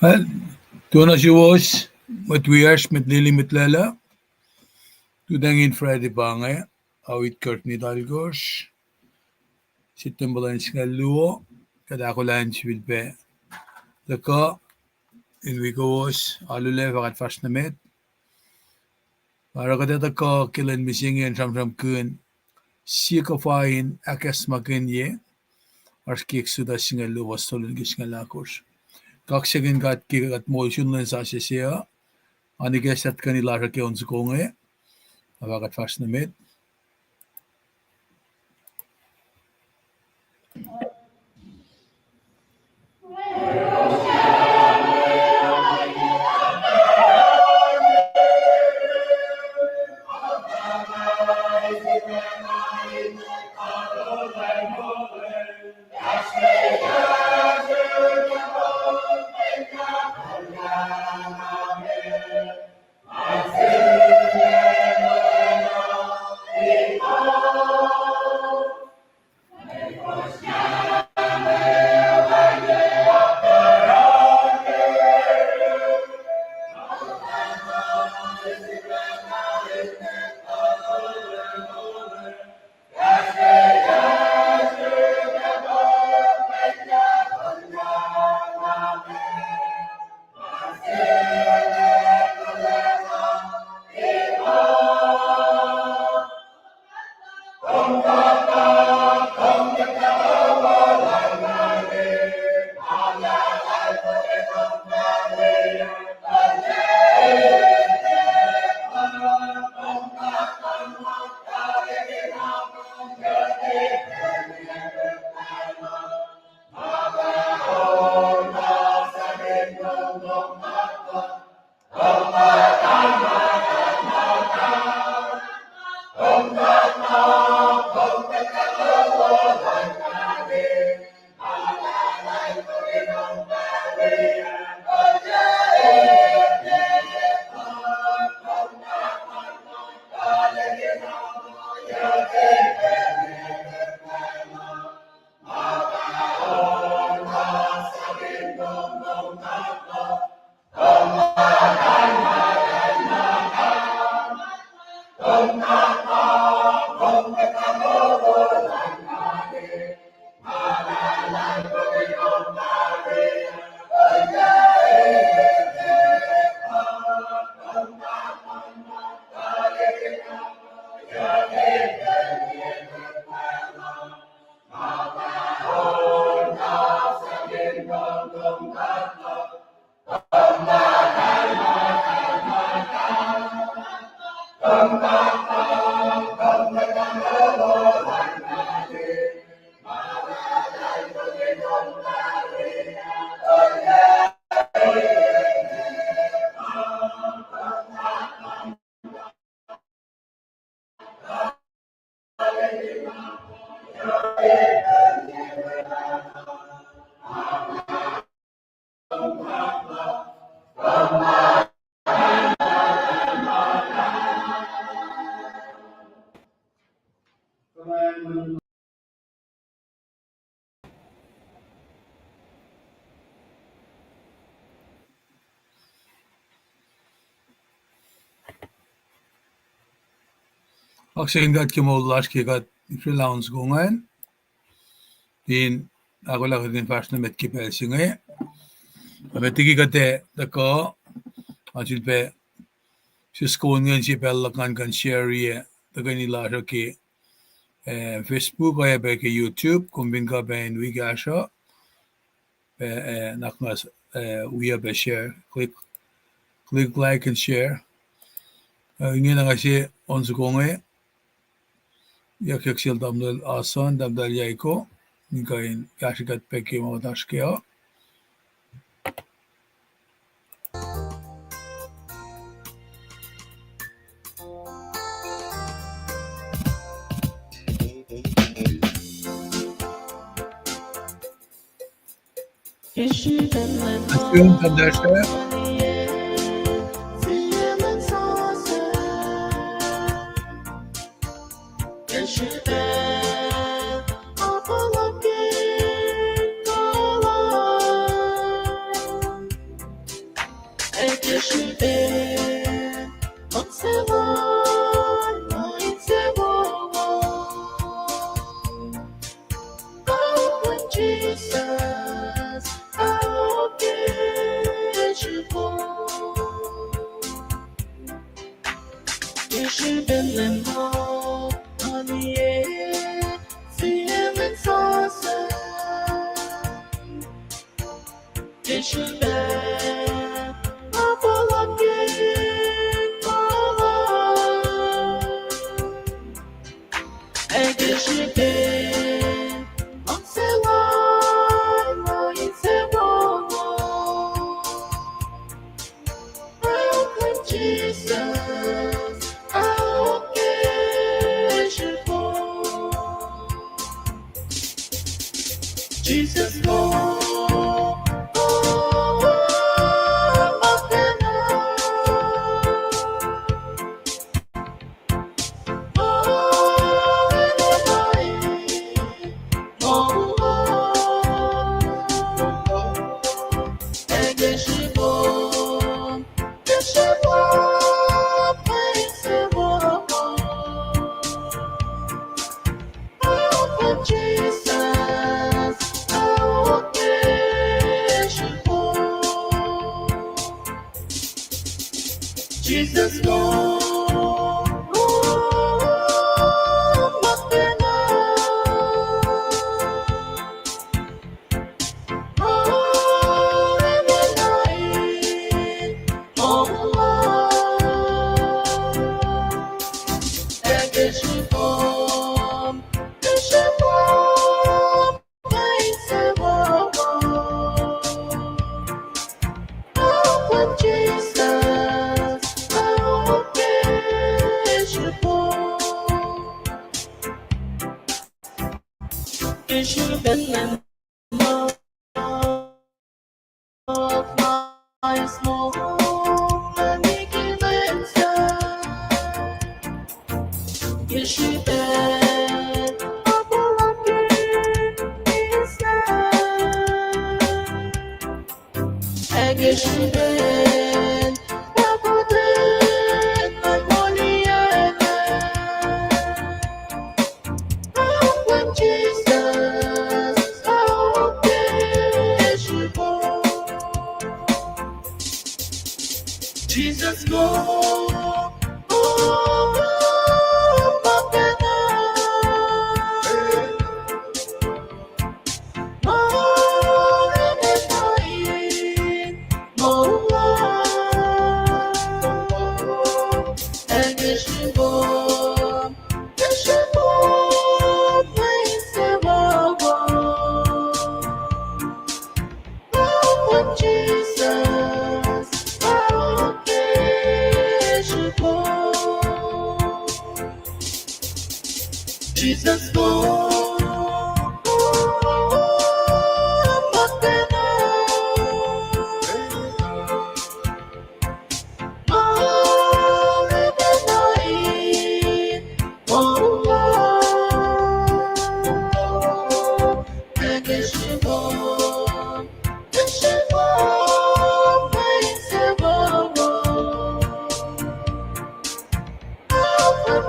Well, toen als je was, met weers, met Lily, met Lella, toen denk in Freddy Bange, awit Kurt niet algos, zitten balans nga luo, kada ako lunch with be, daka, in wiko was, alule, vakat fast na met, para kada daka, kilan misingin, sam kun, siya ka fain, akas makin ye, ars kik suda singa luo, was solun kis nga lakos. Kaksigin kat kikat mo, sunlan sa siya, anigesat kanila sa kiyon sa konge, vakat fast na met, kaksigin kat kimolas kikat, freelance kongen, din, ako lang din fast na met kipel singe, ametiki kate, daka, ansil pe, si skongen si pellakan kan share ye, daka nila sa ki, Facebook kaya ba ki YouTube, kumbin ka ba in wigasha, nakmas, we have a share, click like and share. Ingin na kasi on sa konge, yakyaksil damdal asan, damdal yaiko, nikain kashikat peki mawatashkeo. Assume damdashkeo. 是边，往塞我，我一塞我。Oh, Jesus, I'll get you home. 也是边来后，我的夜，虽然没错色。也是边，我不了解我，爱的是边，往塞我一塞我。Oh, Jesus, I'll get you home. Jesus, Lord. Jesus, Lord, my pena. Oh, in the night, oh, and this is born, this is born, praise the Lord. Oh, Jesus. You should be in love, my small and making inside. You should be up on inside. And you should be up on my money and when Jesus, oh, yes, you go. Jesus, go. Oh, my pena. Oh, in the night, oh, and yes, you go. Yes, you go. Praise the Lord. Oh, Jesus, oh, yes, you go. Jesus, go.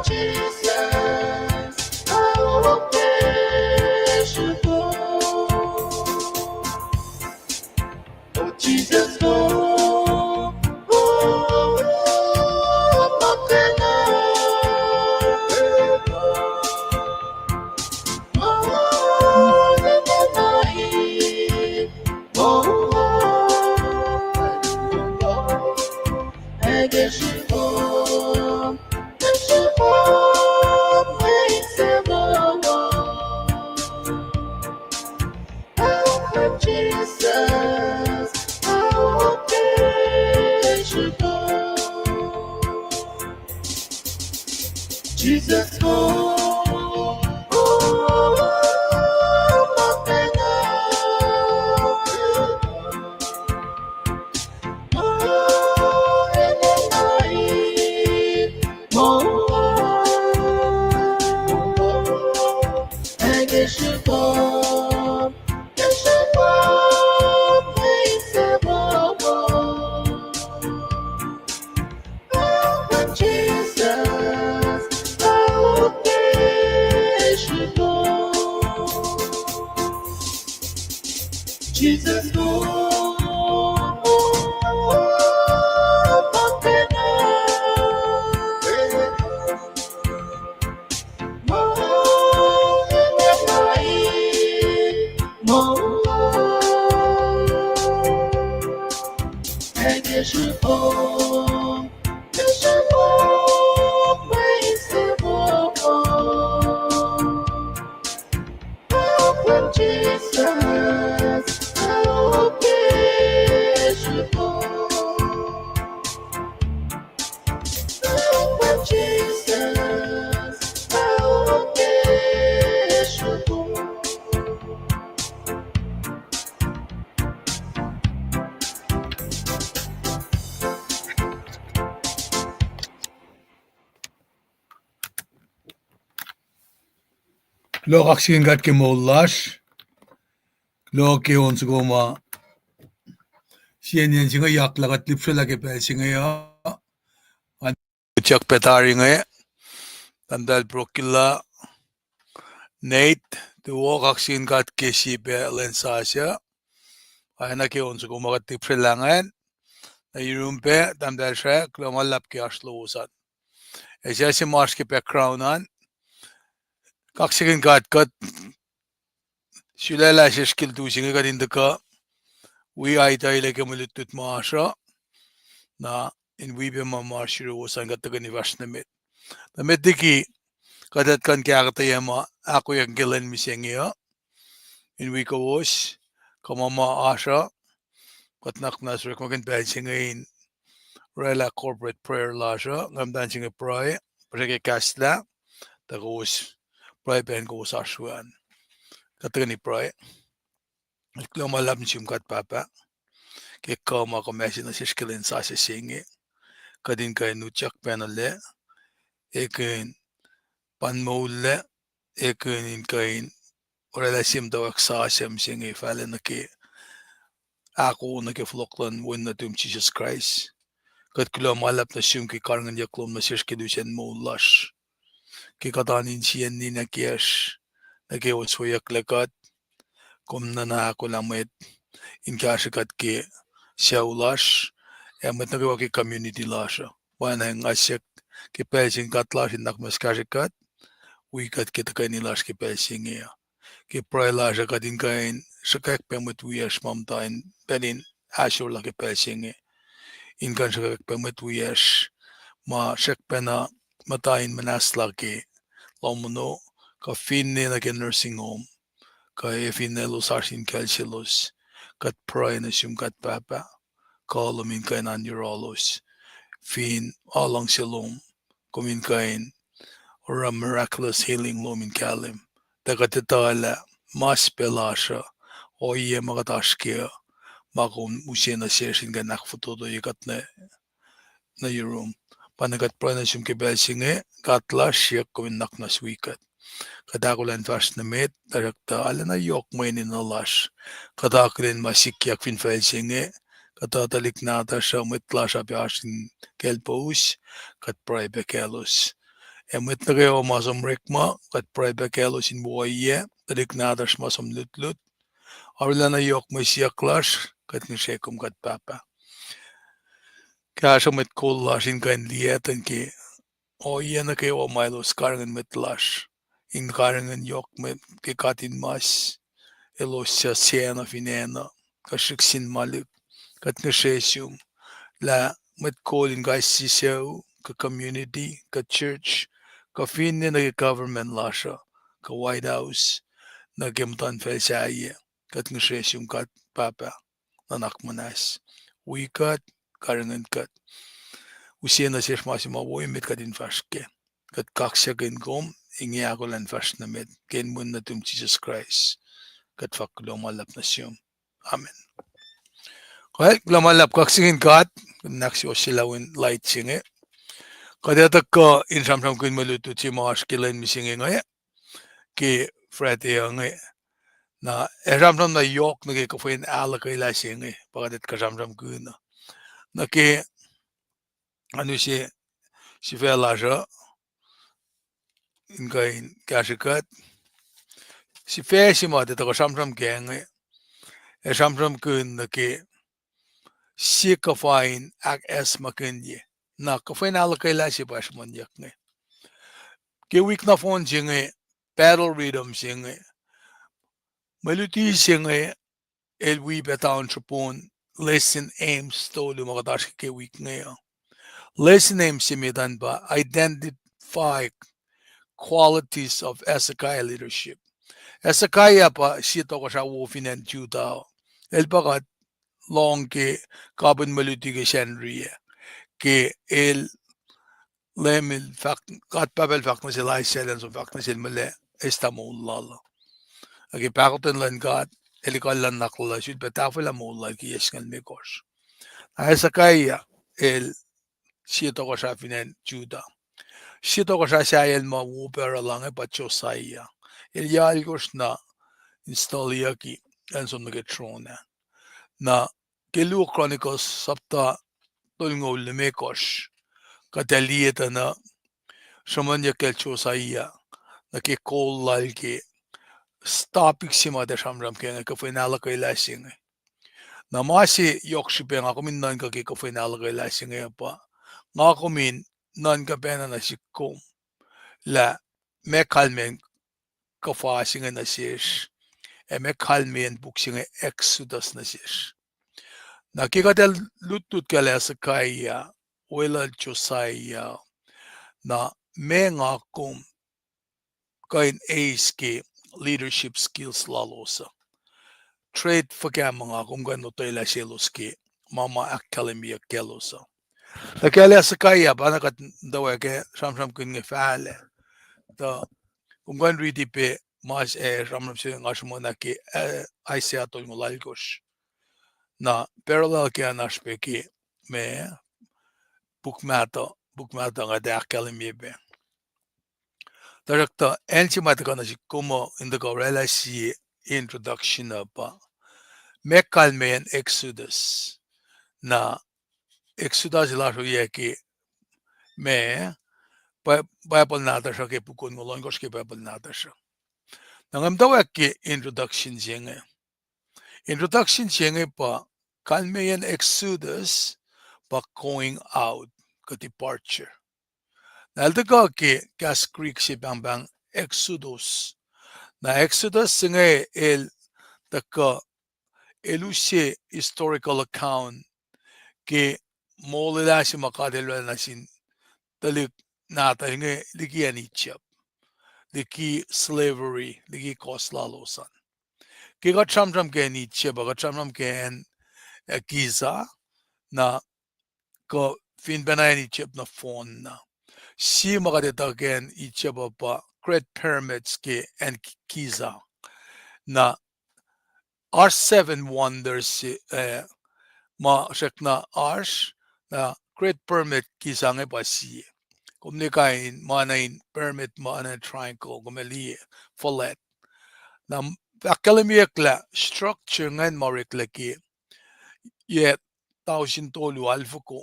Jesus, oh, yes, you go. Oh, Jesus, go. Oh, my oh, in the night, oh, I guess you go. Yes, you go. Praise the Lord. Oh, Jesus, oh, yes, you go. Jesus, go. Jesus Lord, Papena, Jesus, help Jesus, help Lo kaksin gat ke mollash. Lo ke onsu goma. Siyan singa yaklagat lipsala ke pelsinga ya. An chak petari nga. Tandal brokilla. Nate. The wo kaksin gat ke si be lensasya. Ayna ke onsu goma gat lipsalangan. Na yurumpe tandal siya. Klo malap ke aslo usan. Esa si mars ke background an. Kaksin gat gat. Sülala şeşkil duşinga gat indika. We ayta ile ke mulutut maasha. Na in we be ma marshiru usan gat gani vashnamit. Na mediki kadat kan kya kata yama ako yang gilan misengya. In we ko was kamama asha. Katnak nas rekogen bensinga in rela corporate prayer lasha. Ngam dancing a pray. Preke kasla. Ta was pray ben ko was ashwan. Katagani pray. Kloma lab nishim kat papa. Ke kama ko mesin na shishkilin sa singi. Kadin kay nuchak penale. Ekin panmole. Ekin in kain. Relasim daw aksasem singi fale na ke. Ako na ke floklan win na tum Jesus Christ. Kat kloma lab na shim ke karangan yaklom na shishkidusen mo lash. Ke katanin siyan ni na kiyash. Na ke oswayak lakat. Kum na ako lamit. In kashikat ke siya ulash. Emet na ke community lasha. Wana ng asyak ke pelsin katlash in nakmas kashikat. Wikat kita kain nilash ke pelsin ya. Ke pray lasha kadin kain sakak pemet wiyash mamtain penin ashur la ke pelsin ya. In kan sakak pemet wiyash ma sakpena matain manasla ke lomuno ka finne na ke nursing home. Ka finne los arsin kelsilos. Kat pray na siyum kat papa. Kalamin kain an yurolos. Fin along silom. Kumin kain or a miraculous healing loom in kalim. Tagatala mas pelasha o ye magatashkia makum usena session ganak futodo yikat na yurum. Panagat pranashim ke belsinge katla shiak kumin naknas wikat. Kadakulan fast na met tarakta alana yok mainin na lash. Kadakulin masikyak fin felsinge. Katatalik nata siya mitlasha piasin kelpous kat pray bekelos. Emet na kayo masom rekma kat pray bekelos in buaya tarik natas masom lutlut. Arla na yok mesiaklash kat nishekum kat papa. Kaya siya met kullash in kain liyetan ki o iya na kayo mailos karangan mitlash. In karangan yok met kikatin mas elos siya sena finena kashiksin malik. Kat nishesum la met calling guys sisaw ka community ka church ka fin na government lasha ka White House na gemtan felsaye kat nishesum kat papa nanak manas wikat karangan kat usena sesh masima woy met kat infashke kat kaksya gen gom ingi agolan fash na met ken mun na tum Jesus Christ kat faklo malap na siyum amen. Well, glamalap kaksingin kat naksi osilawin light singe. Kadatak ka in samsam kun malutu si maash kilain misinge ngaye ki Fred ngaye na samsam na yok na ki kafuin ala kay la singe pagadat ka samsam kun na ki ano si Fela siya in kain kasikat si Fe si ma dito ka samsam kaya ngaye Shamsham kun na ke si kafain ak es makin ye. Na kafain ala kaila si pas manyak nge. Ke week na phone singe, battle rhythm singe, melody singe, el we betaun chupon, listen aims tolu makatash ke week nge. Listen aims simidan ba, identify qualities of Ezekiel leadership. Ezekiel pa sito ko sa wofin and Judah. El bagat long ke kabin melody ke shenri ke el lemil fak kat babel fak na sila iselen so fak na sila mele estamulala. Agi pakoten lan kat elikal lan nakla should betafel amulla ki yeskan mekos. Ezekiel el sito ko sa finen Judah. Sito ko sa siya el ma wupera lang e pacho saya. El yalgos na install ki en som nagtrona. Na Kelu Chronicles sapta tulngol lemekos. Katalieta na Shamanya kelcho saya na ke kol lal ke stopik sima de shamram ke nga finala ko ilasing. Na masi yokshipe nga kumin nan ka ke finala ko ilasing pa. Nga kumin nan ka pena na sikom la me kalmen ka fasing na sish. E me kalmen buksing exodus na sish. Na kikatel lutut kala sa kaya wala chosaya na me nga kum kain ace ke leadership skills lalosa. Trade fagam mga kung gano tayo la selos ke mama academia kelosa. Nakala sa kaya ba nakat dawa ke samsam kun nge faale. Da kung gan ridi pe mas samsam siya ngasmo na ke ay siya tol ngulalgos. Na parallel ke anaspe ke me bukmata nga da academia be. Darakta enchimata kana si como in the gorilla si introduction pa mekalmen exodus na exodus la ye ki me Bible nata siya ke pukon ngolon kos ke Bible nata siya. Nangam daw ki introduction jenge. Introduction jenge pa kalmen exodus pa going out ka departure. Naldaga ki gas creek si bang exodus. Na exodus singe el taka elusye historical account ke molila si makadelo na sin talik nata hinge liki anichap liki slavery liki koslalosan ke ga chamram ke anichap ga chamram ke en giza na ko fin benay anichap na phone na si makadeta ken ichap pa great pyramids ke en giza na our seven wonders ma shekna arsh na great permit kisange pasi. Kumni kain manain permit mana triangle kumeli follet. Na akademiyak la structure ngan morik laki yet tausin tolu alfuko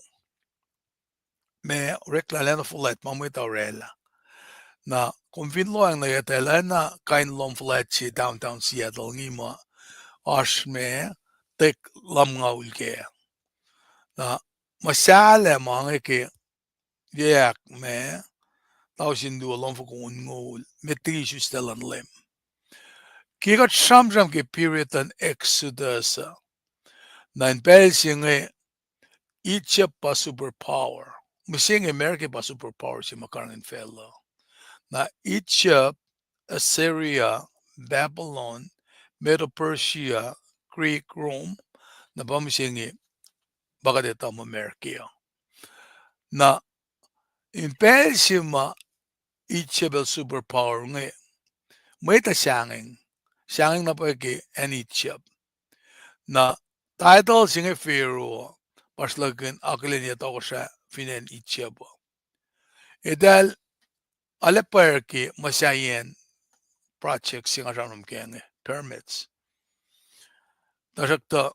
me rekla lena follet mamuita rela. Na kumfin lo ang nayatela na kain lom follet si downtown Seattle ngima arsh me tek lam ngaul ke. Na masala mga ke yak me tausin du along for kun ngol metri stelan lem. Kigat samsam ke period an exodus na in pel singe each pa superpower. Mising America pa superpower si makarang fellow. Na Egypt, Assyria, Babylon, Medo-Persia, Greek, Rome, na ba misingi baka deta mo America. Na impel sima Egypt superpower nge may ta siyanging na pagi and Egypt na title singe Pharaoh paslagin akilin niya to siya finen Egypt. Edal alepar ki masyayen project singa ramam kenge permits. Dasakta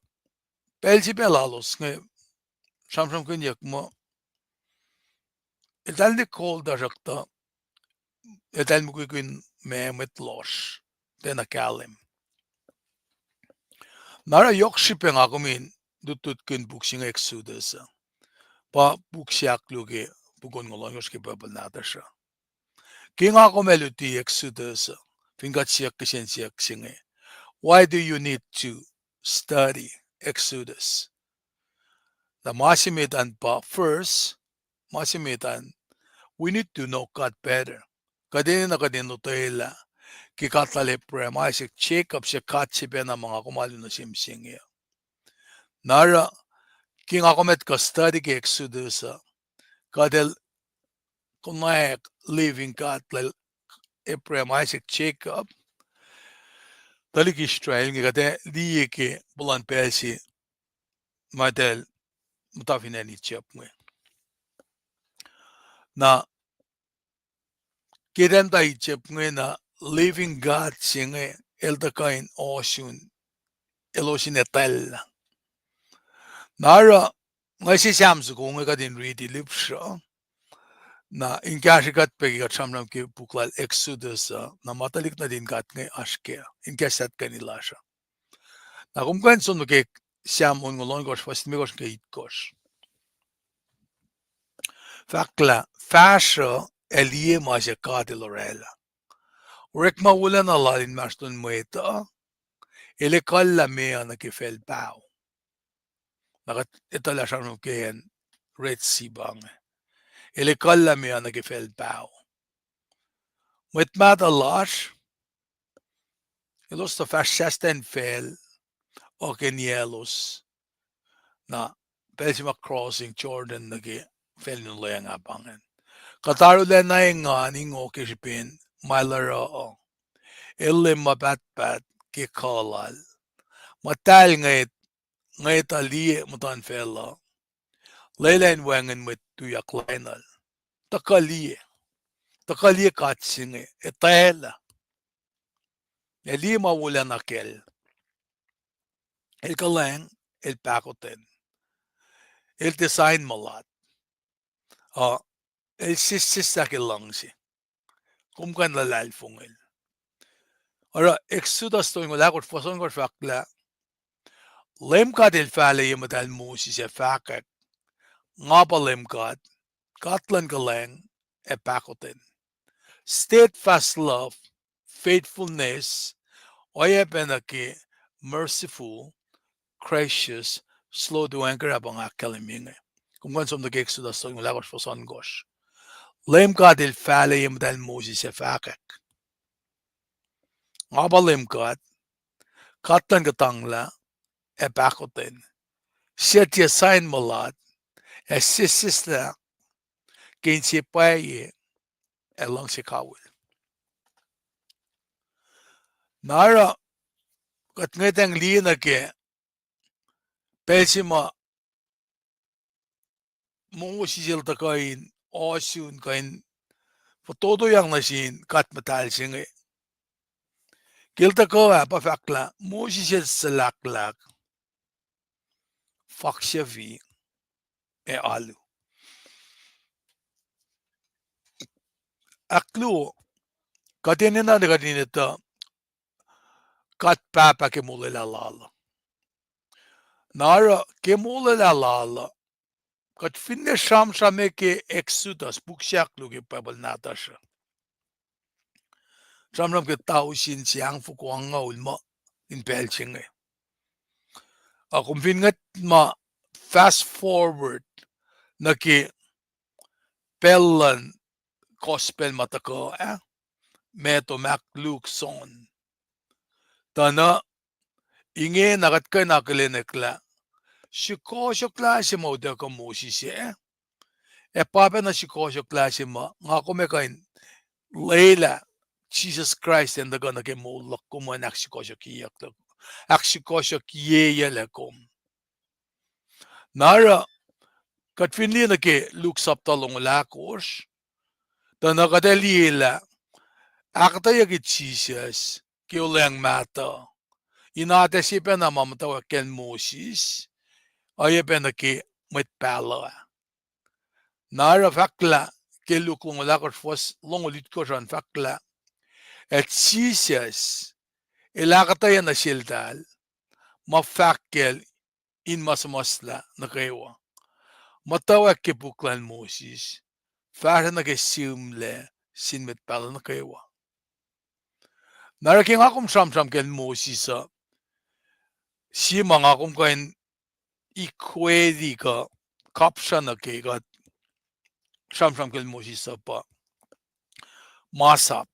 pelsi pelalos nge samsam kunyak mo edal ni call dasakta edal mo kukin me met losh den akalim. 나라 역시병 아구민 누뚜끈 북싱 엑수드스 바 북시악lu게 부곤 걸로 요스게 버블 나다셔 킹아고멜루티 엑수드스 핑가치약 그센시약 싱에 why do you need to study Exodus? The Masimitan pa first, Masimitan, we need to know God better. Kadini na kadino taila, kikatale prema, isik check up siya katsipe na mga kumalo na simsing. Nara, king akomet ka study ke Exodus, kadel kunayak living God, prema, isik check up, talik Israel, kade liye ke bulan pesi, madel, mutafinen ichap mo. Na, kirenda ichap mo na living God singe, eldakain osun, elosinetella. Nara, ngasi samsu ko nga din ready lipsha, na inkashikat pegigat samram ke buklal Exodus na matalik na din kat ngay aske, inkasat kanila siya. Na kumkan son ke siam on ngolon gos fasmigos ke itkos. Fakla, fasha elie maja kadilorella. Rekma ulan alalin maston mueta, ele kalla mea na ke fel pao. Nakat itala samram ke yan Red Sea bang. Ele kalla mea na ke fel pao. Met mad alash, elos ta fashasten fel, och en jealous, na Pelsima crossing Jordan na ke fel nulayang abangan. Kataru le na nga ning o kisipin, malara o. Ele mabatbat ke kalal. Matal ngayet aliye mutan fella. Leilain wangan mit tuyak lainal. Takaliye. Takaliye katsinge. Etela. Eli mawulan akel. El kalang, el pakoten. El design malat. El sissak langsi. Kumkan lalal fungel. Ora, Exodus to yung lakot fason ko fakla. Lemkat el fale yung matal musi sa fakak. Nga pa lemkat. Katlan kalang, e pakoten. Steadfast love, faithfulness, oya penaki, merciful, gracious, slow to anger abang akaliminge. Kung kan som nag-Exodus to yung lakot fason gosh. Lemkat el fale yung matal musi sa fakak. Nga pa lemkat. Katlan katangla, e pakoten. Siya tiya sign malat, e sisisla, kain si paye, e lang si kawil. Nara, kat ngetang liya ke, pesima, mungo sisil ta kain, osun kain, todo yang nasin, kat matal singe. Kilta ko pa fakla, mo sisil salaklak, faksya vi, e alu. Aklu, katinina na katinita, kat papa ke mula lala. Nara ke mula lala, kat finne sham shame ke Exodus, buksyak lugi pabal natasha. Samram ke tao sin siang fu kuang ngaul ma, in pelching eh. Kung fingat ma, fast forward, na ki pellan, gospel matako, meto mak Luke son. Tana, inge nakat ka nakilinekla, shikosyo klase mo da ka musi siya. Papa na shikosyo klase mo, nga kumekain, Leila, Jesus Christ, and the gonna get more look como an axicosio kiyak. Axicosio kiyelakom. Nara, katfinli na ke Luke saptalong lakos, ta nakadalila, akatayag Jesus, kiyulang mata. Inate siya na mamatawa ken Moses, ayapen na ke met pala. Nara fakla, ke Luke long lakos was long ulit ko siya fakla, at Jesus, ilakatayan na sildal, mafakkel in masamasla na kaywa. Matawag ke buklan Moses. Fara na ke simle sinmet pala na kaywa. Naraking akum sam ken Moses sa si mga akum kain ikwedi ka kapsa na ke ka sam ken Moses sa pa masap.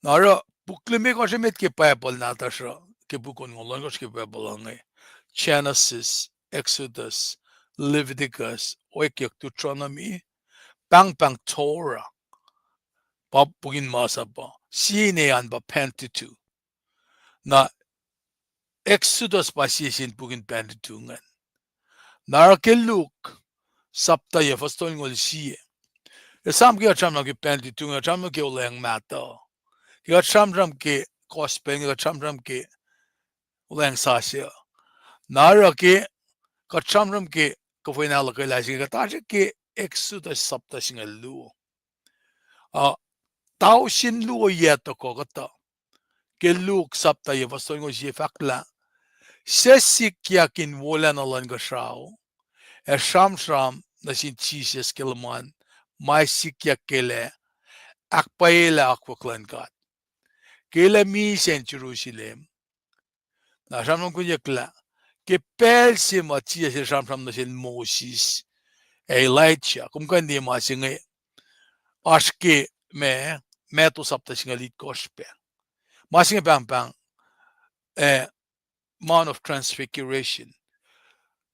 Nara bukleme ko semet ke Bible natasha ke bukon ngolon ko ke Bible ngay. Genesis, Exodus, Leviticus, Oikyok Deuteronomy, Pang Torah, Bugin Masa ba, Sinean ba Pentateuch, na Exodus ba sisin Bugin Pentateuch ngan. Narakeluk, Sapta ye fastol ngol siye. Sam ki acham na ki Pentateuch, acham na ki uleng mata. Ki acham ke gospel, ki acham ke uleng sasya. Narake kachamram ke kafinala ke lasi ka tashi ke Exodus sapta singa lu. Tao sin lu yeto ko kata. Ke luk sapta ye vasto ngo si fakla. Sesik kin wala na lan ka shao. Sham na sin Jesus kelman. Mai sikya kele. Akpaela akwaklan kat. Kele mi sen Jerusalem. Na sham kunyakla. Ke pel si ma Jesus sham na sin Moses. Elijah. Kung kandi masinga aşke me to sapta singa lit gospel. Masinga pang Mount of Transfiguration.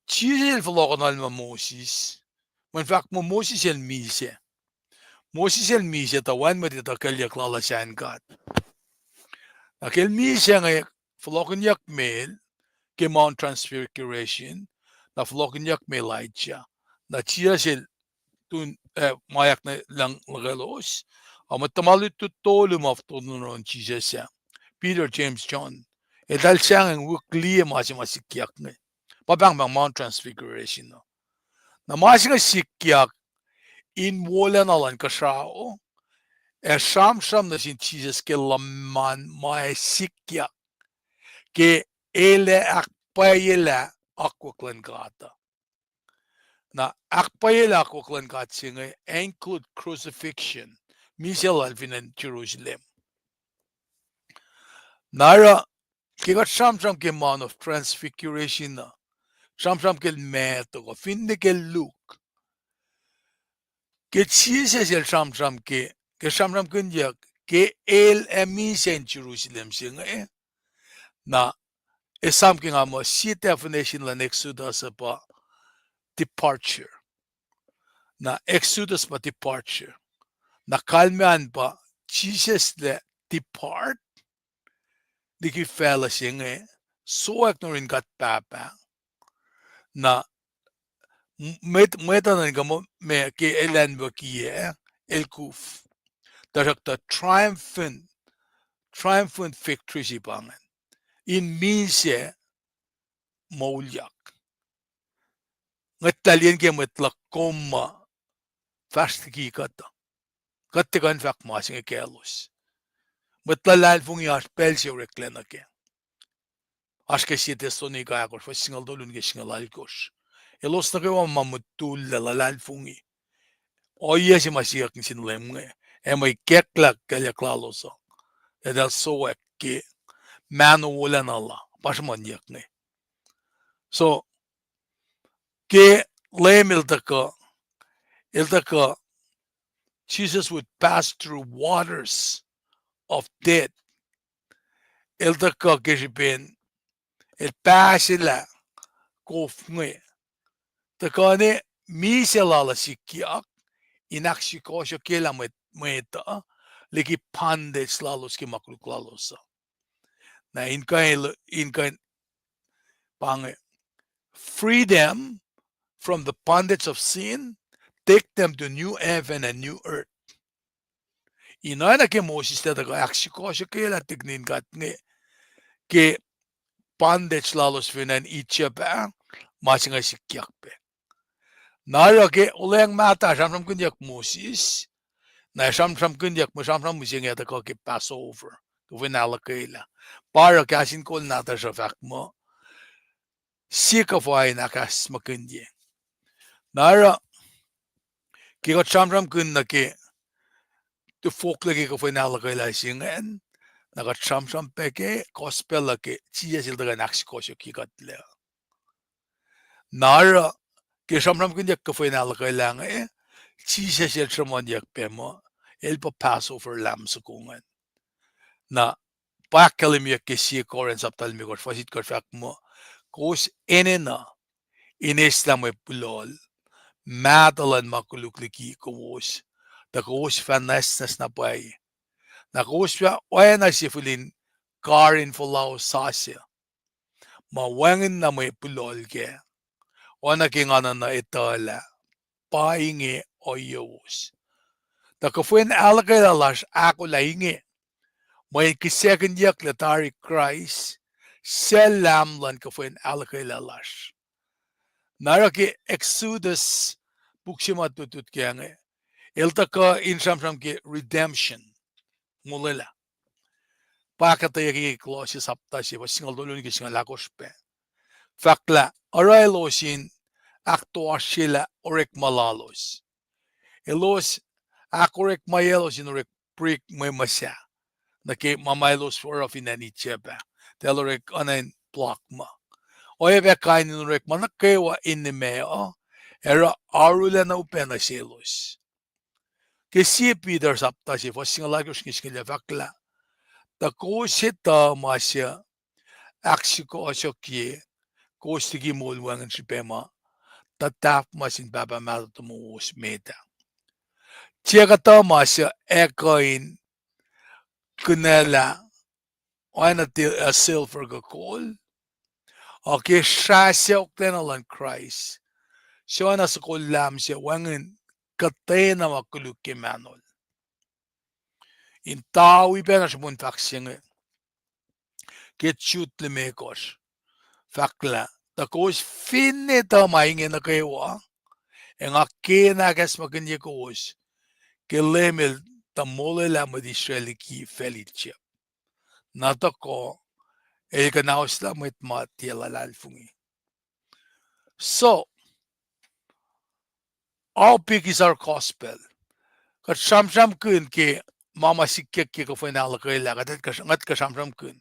Jesus verloren ma Moses. Men fact mo Moses el mise. Moses el mise ta wan met ta kalya klala san God. Akel mise nga verloren yak mel ke Mount Transfiguration. Na verloren yak me Elijah. Na Jesus el tun mayak na lang lagalos. Ama tamalit to tolum of tonon Jesus ya. Peter, James, John. E dal siyang ang wukliya masikyak nga. Pabang Mount Transfiguration no. Na masikyak in wala na lang kasao. E sham na sin Jesus ke laman masikyak. Ke ele akpayela akwaklan gata. Na akpayela akwaklan gata siya include crucifixion. Misal alvin in Jerusalem. Nara kigat sham ke Mount of Transfiguration na. Sham ke meto ko finde ke Luke. Ke Jesus el sham ke sham kunjak ke el emise in Jerusalem siya na esam ke nga mo si definition la Exodus pa departure. Na Exodus pa departure. Na kalmean pa Jesus le depart. Di ki fella siya so ek no rin kat papa. Na meta na gamo me ke elan bakiye el kuf. Darak triumphant victory si pangan. In minse maulyak. Ngattalien ke matlak koma fast ki kata. Kattikan fak masing kelos. Matlalal fung yas pelsi reklena ke. Aske si testoni kaya kos fa singal dolun ke singal alkos. Elos na kayo mamutul lalal fungi. Oye si masiyak ni sinulem nga. May keklak kaya klaloso. Edel so ke mano wala na la. Pasman yak nga. So, ke lem iltaka Jesus would pass through waters of death. Iltaka kishipin el pasila kof nga. Takane miselala sikyak inaksiko kela meta leki pandets lalos ki makluklalosa. Na inkain pang free them from the bondage of sin, take them to new heaven and new earth. Inana ke Moses ta ka aksiko kela tignin kat nge ke bondage lalos finan itchapa masinga sikyak pe. Nara ke uleng mata shamram kunyak Moses. Na shamram kunyak mo shamram musinga ta ke Passover. Vinala kaila. Para kasin kol nata sa fak mo. Sick of wine akas makundi. Nara kiko chamram kun na ke tu folk lagi ko foi nala kai lai singen. Naka chamram peke gospel lagi chia sil daga naksi kosyo kikat le. Nara ke chamram kun yak ko foi nala kai lang chia sil chamon yak pemo el pa Passover lam sukungan. Na pakalim yak ke siya koren saptal mi kor fasit kor fak mo kos enena ineslam e pulol. Madalan makulukliki kos. Da kos fanestas na bay. Na kos fa oena sifulin karin fulau sasya. Mawangin na may pulol ke. Ona kingana na itala. Painge oyos. Da kafuen alakay lalas ako lainge. May kisecond yak latari Christ. Selam lan kafuen alakay lalas. Naraki Exodus bukshimat tutut kaya Iltaka insamsam ke redemption mulila. Pakataya ki klosi saptasi was single dolun ki single lakospe. Fakla arailosin aktuasila orek malalos. Elos akorek mayelos in orek prik memasya. Nake mamaylos for of in any chepa. Telorek anen block ma. Oyebe kain in orek manakewa in the meo. Era arula na upena selos. Que se Peter sapta se fosse lá que os que ele vakla da coisa ta masia axiko asokie kostigi molwangan si pema tatap masin baba mal to mos meta chega ta masia ekoin kunela ana te a silver go call okay shasya oktenalan Christ so ana sa kolam siya wangan katena makuluki manol in tawi penas mun faxinge get shoot le mekos fakla da kos finne ta mainge na kaywa en akena gas makinye kos ke lemel ta mole la mod Israeli ki felicia na ta ko e ka nausla met matiela lalfungi so all big is our gospel ka sham kun ke mama sikke ke ko fena la kay la ka ngat ka sham kun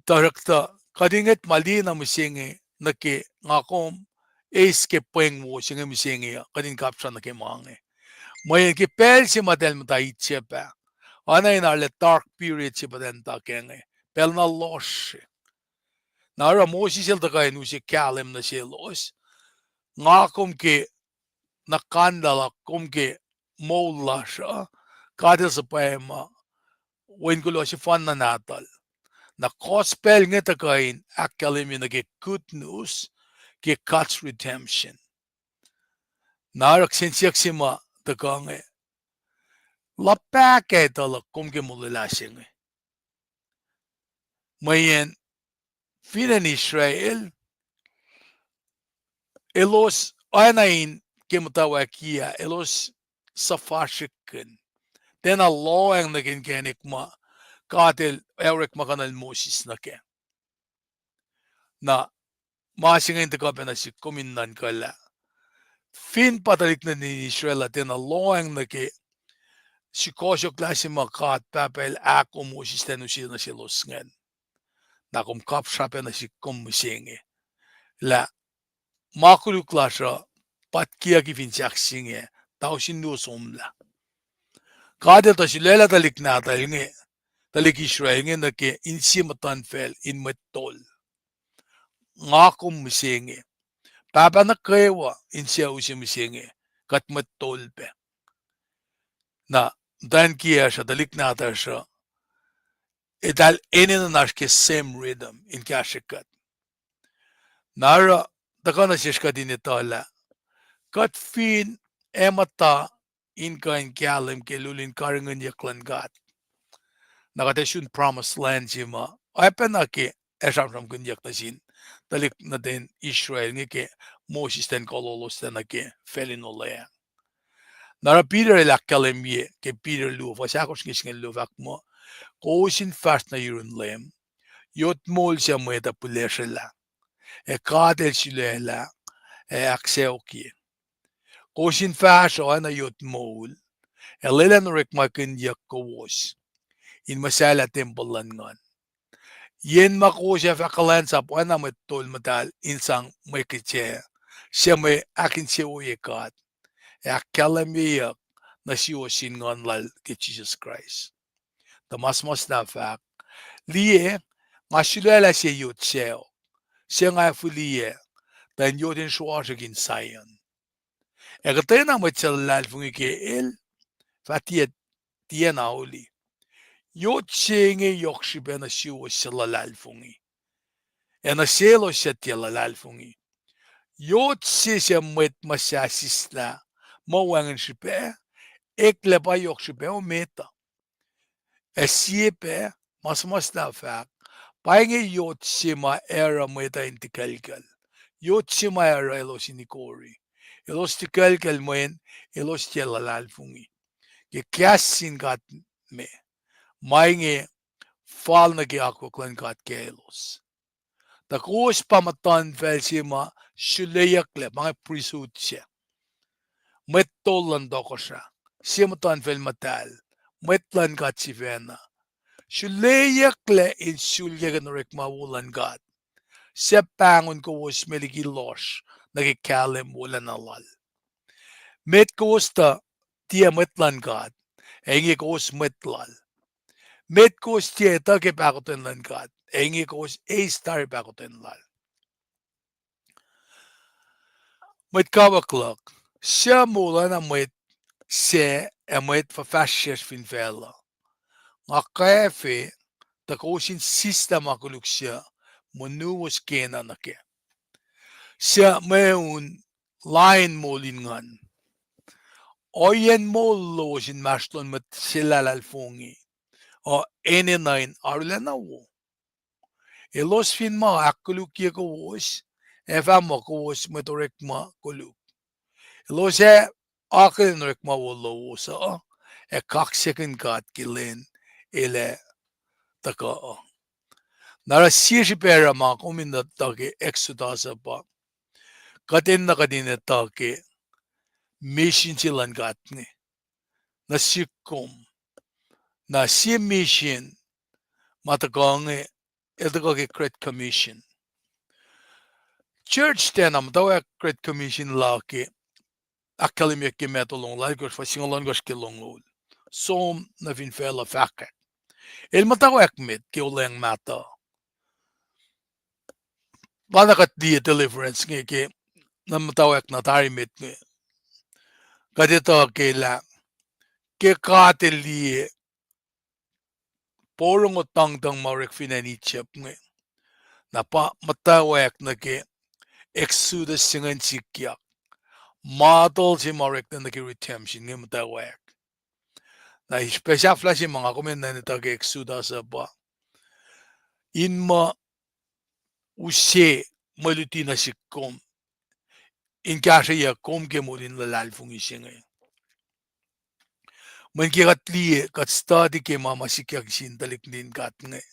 Tarakta kadinget mali na musingi na ke ngakom es ke peng mo singa musingi kadin kapsa na ke mange. May ke pel si madel mata itsepa. Ana in arle dark period si baden ta kenge. Pel na losh. Na ara mo si sil ta kay nu si kalem na si los. Ngakom ke nakandala kom ke mo lasha. Kadil sa paema. Wen kulo si fan na natal. Na gospel nga tagayin akalim yung nage good news ke God's redemption. Narak sinsiyak sima tagang lapake tala kumke mulalasing. Mayen finan Israel elos anayin kimutawakia elos safashikin. Tena law ang naging kenik ma katil Eric makanal Moses na ke. Na masingin tagapa na si kumindan kala. Fin patalik na ni Israel at na loang na ke si kosyo klase makat papel ako Moses na siya na si Losngan. Na kum kapshape na si kumisingi. La makulu klasa patkia ki finchaksingi tao sindu somla. Kadel ta si lela talik na talingi. Talik Israel nga na ke insi matan fel in metol. Nga kumisingi. Papa na kewa insiya usi misingi kat matolpe na dan kiya siya dalik nata siya dahil inin na nash ke same rhythm in kya siya kat nara taka na siya din itala kat fin emata in kain kyalim ke lulin karingan yaklan gat nakatesyun promised land siya ma ay penake esam kunyak na sin dalik na din Israel nga ke Moses ten kololos ten na ke felinolea Nara Peter elakkalemye ke Peter luva sakos ngisngen luvak mo kosin fast na yurun lem yot mol siya mo eta pulesela katel sylela akseoki. Kosin fasho ana yot mol. Elilan rikmakin yak kawos. In masala tempolan ngon. Yen makusya fakalan sa po ana matol matal insang may kitse. Siya may akin siya uyekat. Akalamiyak na siya sin ngon lal ki Jesus Christ. Tamasmas na fact. Liye, nga sylela siya yot siya. Siya nga fuliye. Dan yotin suwa siya kin sayon. Ekatay na matsalal fungi ke el. Fatiyat tiyan na uli. Yot siya nga yokshibe na siya silalal fungi. Na selo siya tiyalalal fungi. Yot siya met masyasisla. Mawangan siya ekle pa yokshibe o meta. Siya mas na fact. Paingi yot siya ma era meta intikalkal. Yot siya ma era elos inikori. Elos tikalkal moen elos tiyalalal fungi. Kyasin kat me. Maingi fal na ki ako klan kat kelos. Takus pamatan fel sima shuleyakle mga priesthood siya. Mettolan doko siya. Simatan fel matal. Metlan kat si Vena. Shuleyakle in shulyagan rik mawulan kat. Siya pangon ko was meligi losh. Nagikalem wulan alal. Met ko was ta tiya metlan kat. Engi ko was metlal. Met ko was tiya take pakotin lan kat. Engi ko was star pakotin lal. Met kawaklak. Siya mula na met se met fafashes fin vela. Nga kafe takosin sistema kuluk siya manuwas kena na ke. Siya mayun line molingan. Oyen molo sin maston met silalal fungi. O N9 arulana wo. Elos fin ma akuluk ye ko was. Efama ko was metorek ma kuluk. Elos e akin rek ma wolo sa. Kaksekin kat kilin ile taka. Nara siya pera ma kuminda taki exodasa pa. Katin na kadine taki mission silan kat ni. Na sikom. Na siya mission matakang ito kay Great Commission. Church tenam daw Great Commission laki akalimyak ki metolong lagos fa singolon gos kilongol. Som na vinfela fakka. El matawak mit ki uleng mata. Banakat di deliverance ngi ki na matawak na tari mit ngi. Kadito ki la ki kateli porong otang tang marik finani chip ngi. Na pa matawak na ki Exodus singan sikyak. Model si marik na ki redemption ngi matawak. Na special flash yung mga komen na nito ki Exodus pa. Inma use maluti na sikom. In kasi ya kom ke mulin lalal fungi siya ngayon. Man ki katli kat study ke mama sikyak sin talik din kat ngay.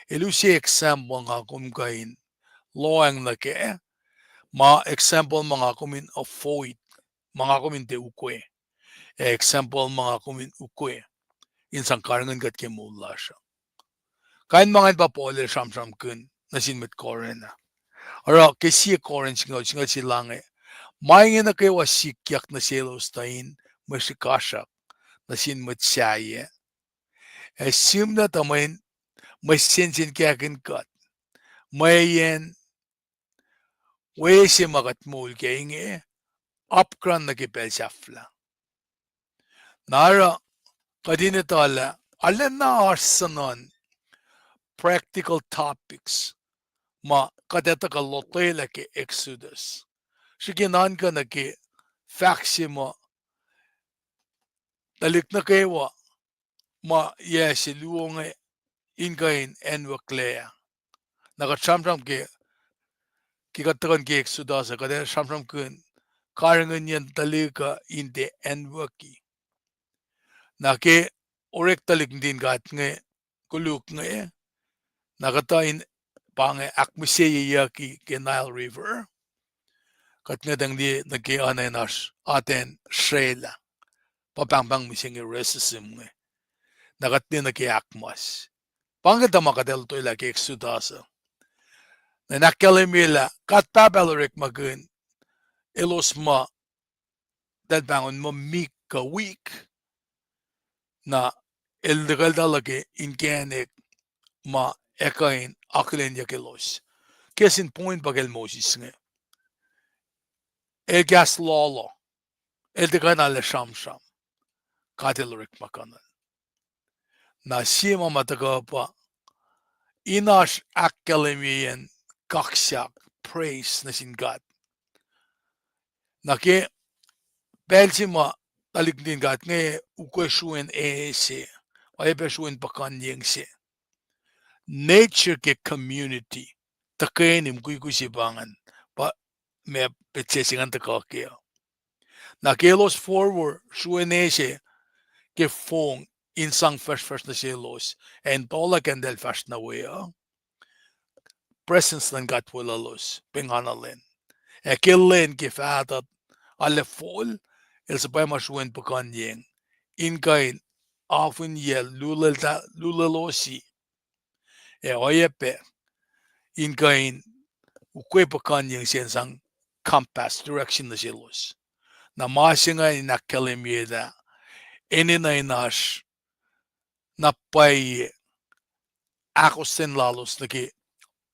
Elu si example nga kum kain loang na ke ma example mga kumin avoid mga kumin te ukwe. Example mga kumin ukwe. Insang karangan kat ke mula siya. Kain mga pa po le sham kun na sinmet koren na. Ora kesi koren singot silang maingin na kayo sikyak na selos tain masikasyak na sinmet siya. Sim na tamayin may sensin kayakin kat. Mayen wesi makat mul kaya upkran na kipel safla. Nara kadinitala alam na arsanon practical topics ma kadeta ka lotela ke Exodus. Sikinan ka na ke faksi mo talik na kayo ma yes luong ingain enwa klea. Nakatsamsam ke kikatakan ke Exodus kada samsam kun karangan yan talika inte enwa ki. Na ke orek talik din kat nga kuluk nga nakatain Pange akmuseye ki Nile River. Kat nga dang di nagi anay nas aten shrela. Papang mising racism nga. Nakat ni nagi akmas. Pange damakadel to ilaki exodasa. Na nakalimila kat papalarik magun ilos ma dal bangon mo mika week na ildegal dalagi inganik ma ekain aklen yakilos. Kesin point bagel Moses nga. El gas lolo. El de kanal sham. Katil rik makanal. Na sima matagapa. Inash akkalemiyen kaksak praise na sin God. Na ke belsima taligdin God nga ukwesuen ese. Ay pesuen pakanyeng se. Nature ke community. Takenim kuikusibangan. Pa me petsesingan takakya. Na kelos forward suenese ke fong insang first na selos en tola kendel first na wea presence ng gat wala los penganalen e killen ke fatat alle fol el sa pa masuen pakanyeng in kain often yel lulalosi e oyepe in kain ukwe pakanyeng sensang compass direction na selos na masinga inakalimida eninainas na pay akosten lalos na ki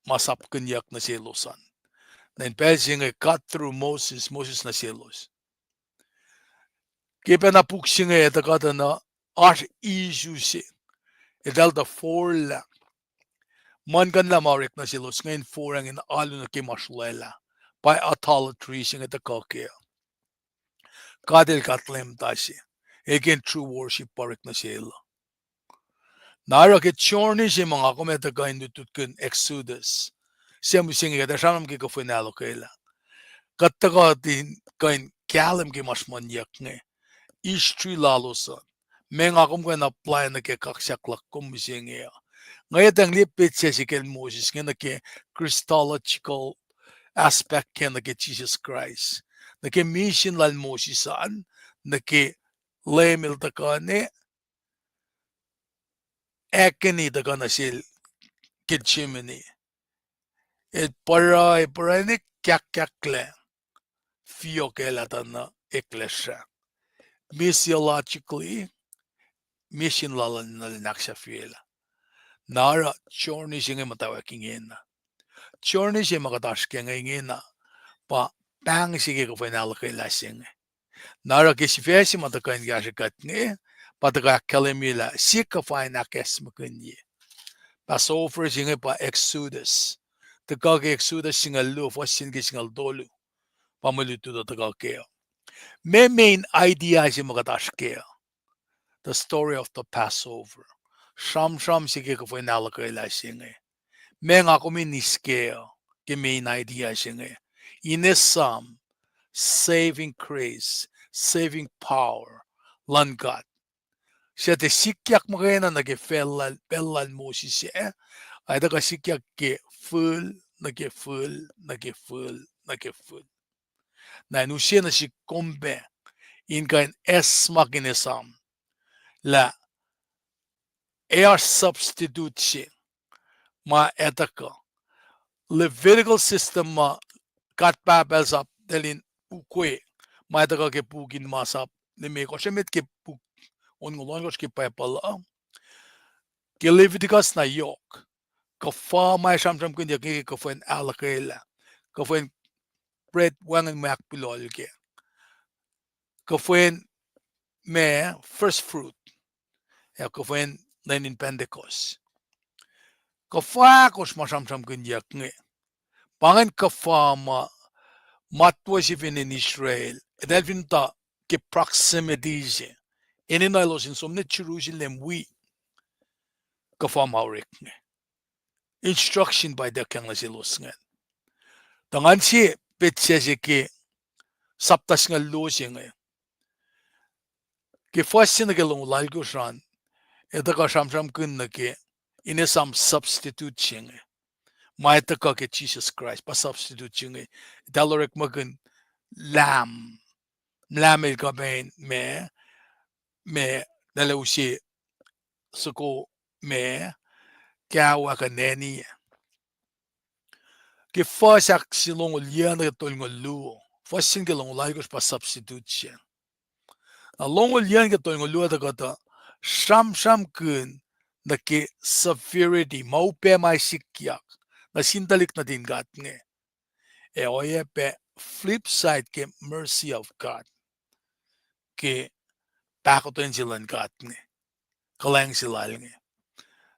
masap kanyak na selosan. Na in cut through Moses na selos. Kipa na puksinga eta kata na ar isu se. Edal da forla. Man kan la marik na selos ngayon forang in alu na ki maslela. By idolatry singa eta kakea. Kadel katlem tasi. Again true worship parik na sela. Nara ke chorni si mga kumeta kain dututkin Exodus. Siya musingi kata shanam ki kafinalo kaila. Kattaka din kain kalam ki mas manyak nge. Istri lalosan. Menga kum kain apply na ke kaksaklak kum musingi ya. Ngayon ang lipit siya si ken Moses nga na ke Christological aspect ken na ke Jesus Christ. Na ke mission lan Mosesan. Na ke lemil takane. Ekeni takana sil kitchimini. Et parai ni kakakle. Fio kelatana eklesha. Missiologically, mission lalan naksha fiela. Nara chorni singe matawaking ina. Chorni singe makatashkeng ina. Pa pang sige ko final kay lasing. Nara kisifesi matakain gashakat ni. Pataka kalimila sika fine akes makunye. Passover singe pa Exodus. Takake Exodus singal lu fo singe singal dolu. Pamaluto da takakeo. May main idea si makatashkeo. The story of the Passover. Sham sige ko fo inalakay la singe. May nga kuminiskeo. Ke main idea singe. Inesam. Saving grace. Saving power. Langat. Siya te sikyak makaya na nage-fellan mo si siya. Ay daga sikyak ke full. Nage-full. Na siya na si kombe. In kain makinesam. La air substitute siya. Ma etaka. Levitical system ma katpapels up delin ukwe. Ma etaka ke pugin masap. Nime ko siya met ke pug. Ongolon ko siya pala. Ke Leviticus na yok. Kafa may samsam kundi ke kafen alakela. Kafen bread wangan mak pilol ke. Kafen me first fruit. Ya kafen in Pentecost. Kafa kos masamsam kundi nge. Pangan kafa ma matwa si in Israel. Edelfin ta ke proximity siya. Ininailos in somne Jerusalem we. Kafa maurik nge. Instruction by the kang nasilos nga. Tangan si petse si ki saptas nga losi nga. Ki fasi na kilong lalgo saan. Ito ka samsam kun na ki inisam substitute siya nga. Maita ka ke Jesus Christ pa substitute chingi dalorek magun lam lamel ka me dalausi suko me kawa ka neni ke fasak silong liana ka tol ngolu fasin ke long laikos pa substitute siya a long liana ka tol ngolu ta kata sham kun na ke severity mau pe mai sikyak na sintalik na din gat nge e oye pe flip side ke mercy of God ke pakoten silan gat nge kalang silal nge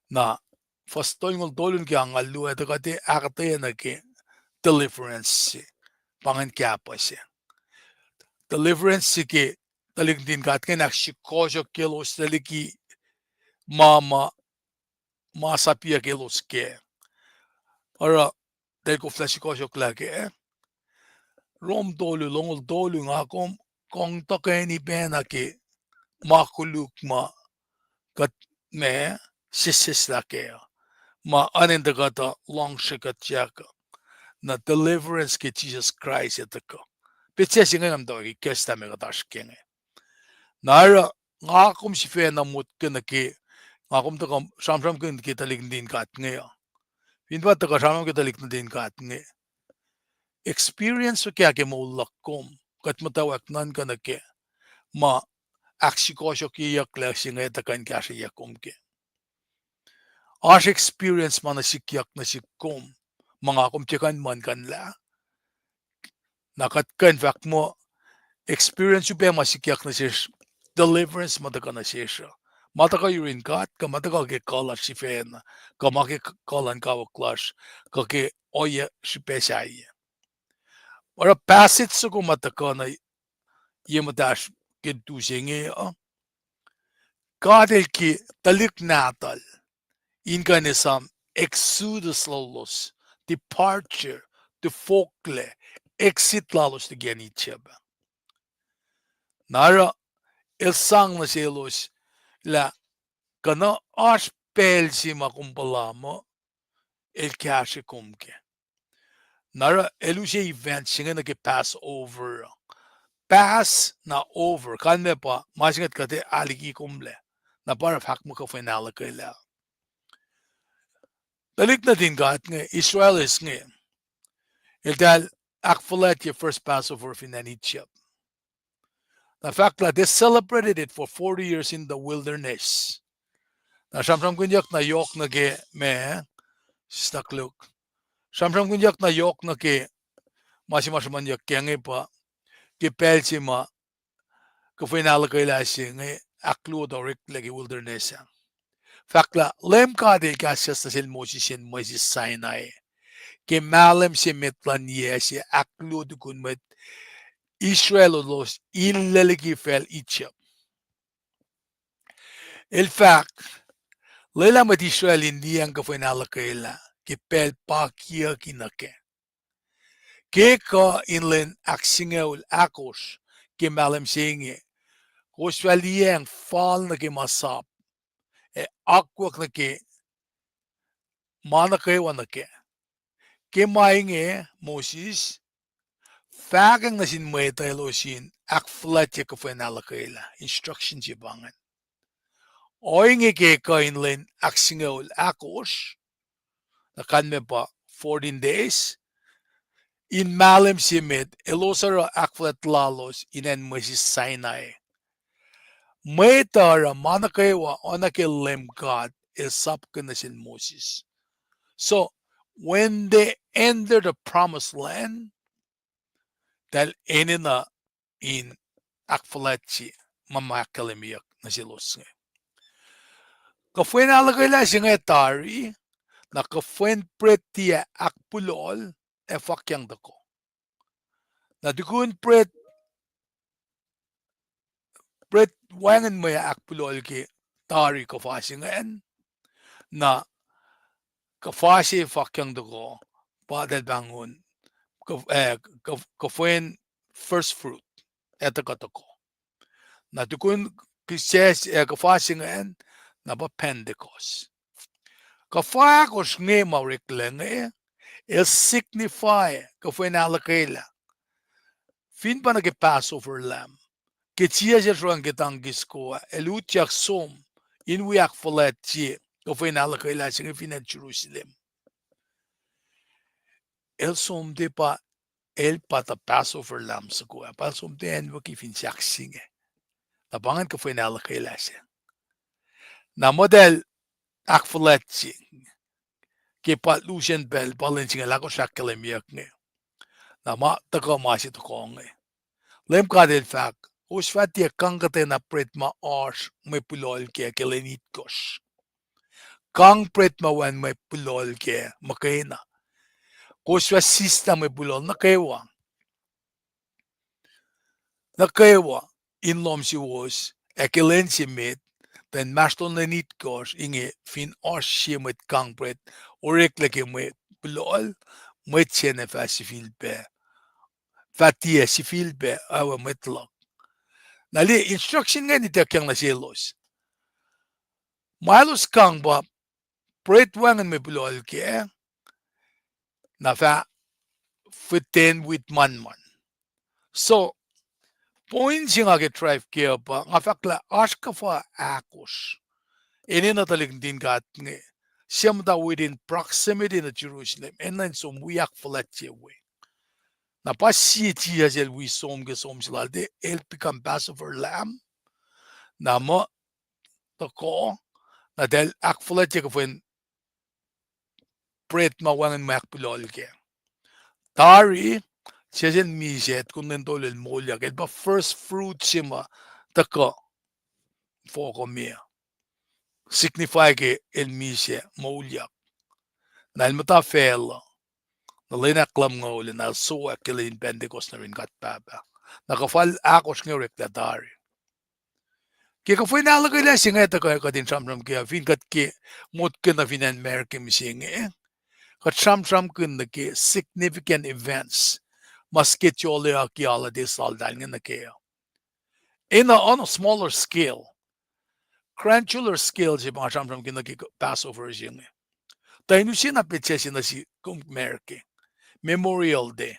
na fastoy ngol dolun ke ang alu eta kate akate na ke deliverance pangan kya pa siya deliverance ke talik din gat ke nakshikojo kelos taliki mama masapia kelos ke ora del ko flashikojo klake rom dolu longol dolu ngakom kong to ke ni pena ke makuluk ma kat me sisis la ke ma anin da gata long shikat jaka na deliverance ke Jesus Christ ito ko. Pitse singa ngam do ki kesta me gatash kenge. Nara ngakum si fe na mut ke na ke ngakum to kam sham ke talik din kat nge ya. Pinpa to ka sham ke talik din kat nge. Experience kya ke mo lakom kat matawak nan ka na ke ma aksi ko syo ki yak la singa ta kan kya si yakom ke. Ash experience man na sikyak na sikom mga kumtikan man kan la. Nakat kan fak mo experience yu pe masikyak na siya deliverance mataka na siya. Mataka yurin kat ka mataka ke kala si fen ka make kalan ka clash ka ke oye si pesai. Ora pasit su ko mataka na yematash ke tu singe kadel ki talik natal inganisam exodus lalos departure de fokle exit lalos de genicheba. Nara el sang na selos la kana as pel si makumpalamo el kashe kumke. Nara elushe event singa na ke Passover. Pass na over kanme pa masingat kate aliki kumle. Na para fak mo ka final kaila. Dalik na din gat nga Israel is nga. El dal akfalet your first Passover finanichip. The fact that they celebrated it for 40 years in the wilderness. Na samsam kunyak na yok na ke me stakluk. Samsam kunyak na yok na ke masiman yak kenge pa ke pelsi ma ke final ka ilasi nge aklu dorik lagi wilderness. Fakla lem ka de kasyas na sil Moses Sinai. Ke malem si metlan si aklu dukun met Israel los inleliki fel Egypt. El fact Lela met Israel hindi ang kafinala kaila ke pel pa kia kinake. Ke ka inlen aksingeul akos ke malem singe. Koswalieng fal na ke masap. E akwak na ke mana kewa na ke. Ke mainge Moses fagang na sin mweta elosin akflat ya kafinala kaila. Instructions yabangan. Oinge ke ka inlen aksingeul akos na kanme pa 14 days in malem simit elosara akflat lalos inen Moses Sinai. Metara manakewa onake lem God is sapkanas in Moses. So when they enter the promised land, that enina in akflatchi mamakalemiyak na silos nga. Kafuen alagay singa tari na kafuen pretia akpulol e fakyang dako. Na dukun pret wangan mo ya akpulol ki tari kafasi ngayon na kafasi fakyang dako padel bangun kafuen first fruit eto katako. Na dukun kises kafasi ngayon na ba Pentecost. Kafakos nge maurik lenge El signify ka foi na lakela. Fin pa nag Passover lamb. Ketia ruang kitang giskoa. El utyak som. Inwiak folet tie. Ka foi na lakela sing fin at Jerusalem. El som de pa el pata Passover lamb sa kuha. Pa som de en waki fin siak singe. Tabangan ka foi na lakela siya. Na model ak folet tie. Ke pat Lucian Bell balin singa lako shakale miyak nge. Na ma tako masi to konge. Lem ka del fak. Os fatia kangate na pret ma arsh me pulol ke kelenit kosh. Kang pret ma wan me pulol ke makena. Kos fa sista me pulol na kewa. Na kewa in lom si was ekelen si met den maston lenit kosh inge fin arsh si met kang pret orek leke me pulol met sene fa si fil be. Fatia si fil be awa metlok. Nali instruction nga ni kyang na silos. Milos kang ba pret wangan me pulol ke na fa fiten with man. So point nga ke drive ke ba nga fakla aska fa akos. Ini na talik din kat nge. Siyam da within proximity na Jerusalem and then som wiyak falat we. Na pa si ti hazel we som ke som sila de el become Passover lamb. Na mo to ko na del ak falat ke fen pret ma wangan mak pulol ke. Tari siya miset kung nentol el molya kel ba first fruit sima tako foko mia. Signify ke el mise molya. Na el mata fel na lena klam ngol na so akelin Pentecost na rin kat papa. Nakafal akos ng rekta tari. Kaya ka foi nalagay la singa ito ka din samsam kaya fin kat ke mot ke na finan merke misinge. Kat samsam kun na ke significant events maske tiole akiala de saldal nga na kaya. On a smaller scale, granular scale si mga samsam kun na ke Passover singe. Tayo nyo siya napitse na si kung merke. Memorial Day,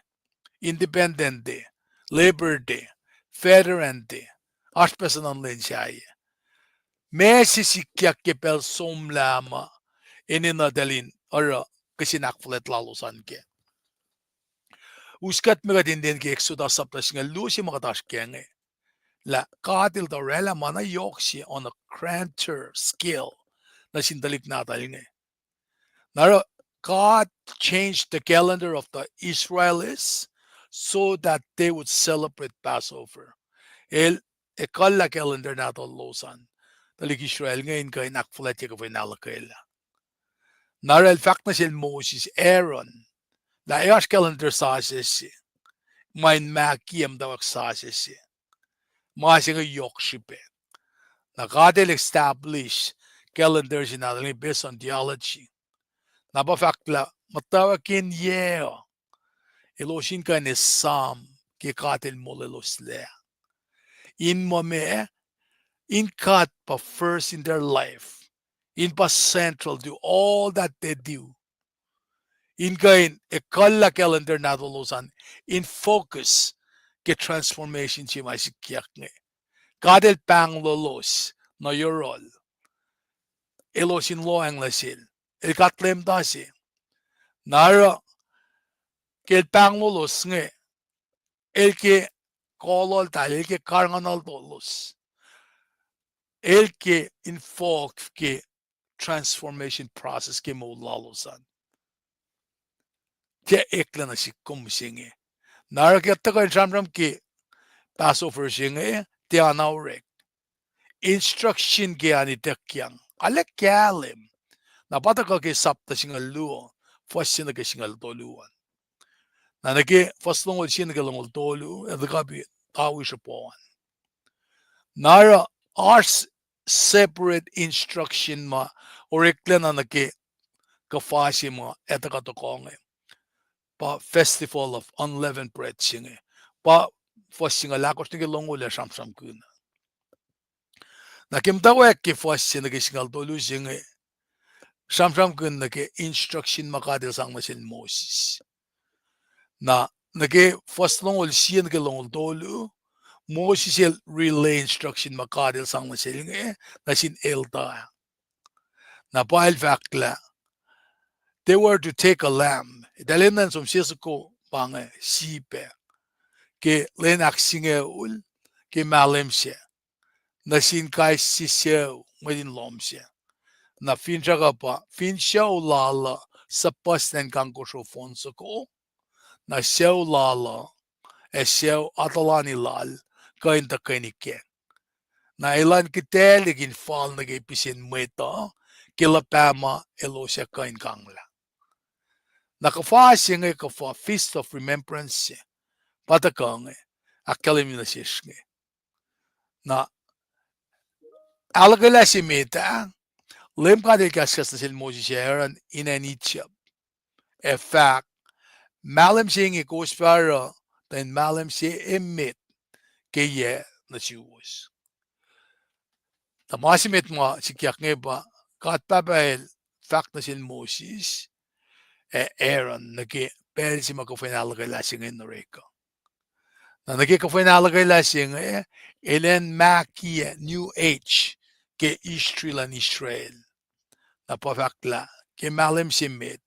Independent Day, Labor Day, Veteran Day, aspesan ang lensyaye. Mesi si kyak kepel som lama ininadalin or kasinakflet lalosan ke. Uskat mga din ke Exodus saplas nga lusi makatash kenge. La katil da rela mana yoksi on a grander scale na sindalik natal nge. Naro God changed the calendar of the Israelis so that they would celebrate Passover. El ekalla calendar nato losan. Talik Israel ngayon kay nakfulat yung kafinalakaila. Nara el fact na sil Moses, Aaron, la eas calendar sa si, main makiyam daw sa si, mga nga yokshipe. Nakadel establish calendar si natin based on theology. Napafakla, matawakin yeo. Eloshin ka ni Sam, kikatil mo leloslea. In mame, in kat pa first in their life. In pa central to all that they do. In kain, ekalla calendar na tulusan. In focus, ke transformation si masikyak nge. Kadel pang lolos, no yorol. Eloshin lo ang lasil. El katlem tasi. Nara, kel pang lolos nge. El ke kolol tal, el ke karanganal tolos. El ke involve ke transformation process ke mo lalosan. Kaya ekla na si kumsingi. Narakita ko yung ke Passover singi, tiyanawrek. Instruction kaya ni tekyang. Alek kalim. Napata ka ke sapta singal luo. Fas sina ke singal toluan. Na nake fas lungol sina ke lungol tolu. At kapi tawi siya poan. Nara ars separate instruction ma. Orekla na nake kafasi ma. Eta katokonge. Pa festival of unleavened bread singe. Pa fas singa lakos nige lungol ya samsam kuna. Nakimtawa ke fas sina ke singal tolu singe. Sham kun nake instruction makadir sang masil Moses. Na nake first long ol sien ke long tolu Moses el relay instruction makadir sang masil nge na sin elta. Na pail fakla they were to take a lamb. Dalinan som sisako pange sipe ke len aksinge ul ke malem se. Na sin kai siseu medin lomse. Na fin pa fin show lala sa pasten kanko so fonso ko na show lala e show atalani lal kain ta kainike na ilan kiteligin fal na gipisin meta kila pama elosya kain kangla na kafa singe kafa feast of remembrance patakang akalim na sishne na alagala si meta lem kadel kaskas na sil Moses eran inanichab e fact Malem sing ikospara then malem si emit keye na siwas. Ta masimit mo si kyak ba kat papael fact na sin Moses e Aaron nagi pel si makofenal kay lasing in Noreka. Na nagi kofenal kay lasing elen makia New Age ke Israel. Na pa fact la ke malem si mit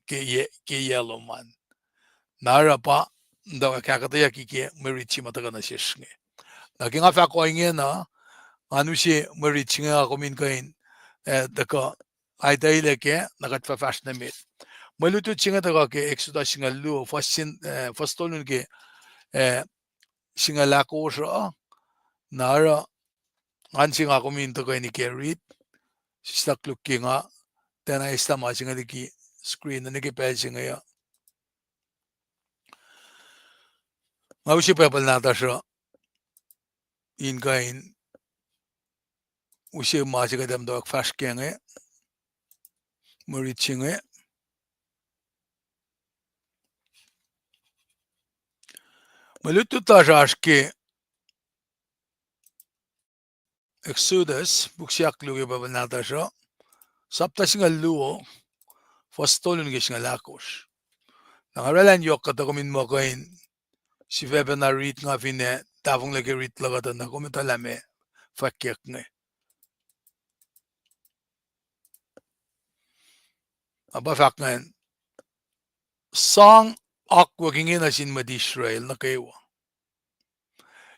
ke yellow man. Nara pa da kakataya kike merichi mataga na shishne. Naging afa ko na anu si merichi nga ako min kain daka ay dahil ke nagat fa fash na mit. Maluto chinga daga ke exodus singa lu first tolun ke singa lako sa nara an singa ako min to kain ni ke read stak looking nga tena esta ma singa diki screen na niki pa singa ya. Mausi pepal nata siya in kain usi masi kadam doak fash kenge murichinge malutu tajash ke Exodus buksiak lugi pepal nata siya sapta singa luo fastolun ke singa lakos nangarelan yok kata kumin mo kain si pepe na rit nga fine tafong lagi rit lagata na kumitalame fakyak nge. Aba fakngan song akwagingin asin mad Israel na kayo.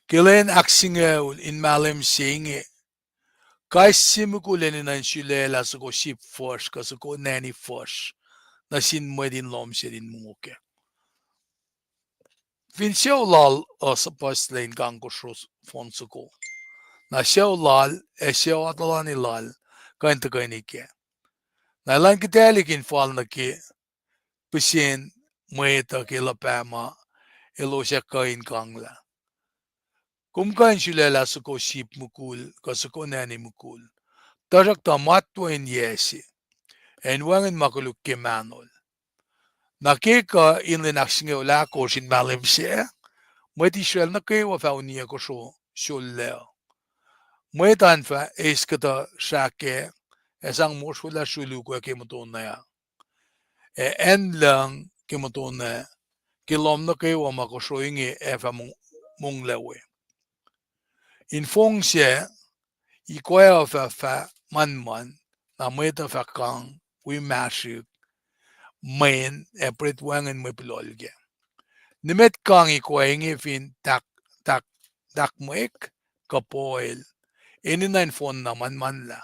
Kilen aksingeul in malem singe kai simukulen in silela sa ko ship force ka sa ko nanny force na sin madin lom sirin muke. Fin siyaw lal o sa postlain kang ko fonso ko. Na siyaw lal siyaw atalani lal kain ta kain ike. Na ilan kitalikin fal na ki pisin mueta kila pama ilo siya kain kangla. Kung kain silela sa ko ship mukul ka sa ko nanny mukul. Tarak ta matwa in yesi en wangan makuluk ke manol. Nakika in linaksinge ula ko sin malim siya. Mwet Israel na kayo wafauniya ko so leo. Mwetan fa kata shake esang moshula shulu ko kimuton na ya. En lang kimuton na kilom na kayo wamako ingi fa mong lewe. In fong siya ikwaya fa man na mweta fa kang we mashik main pret wangan mo pilolge. Nimet kang ikwaya ingi fin tak mwek kapoil. Ininain fon naman man la.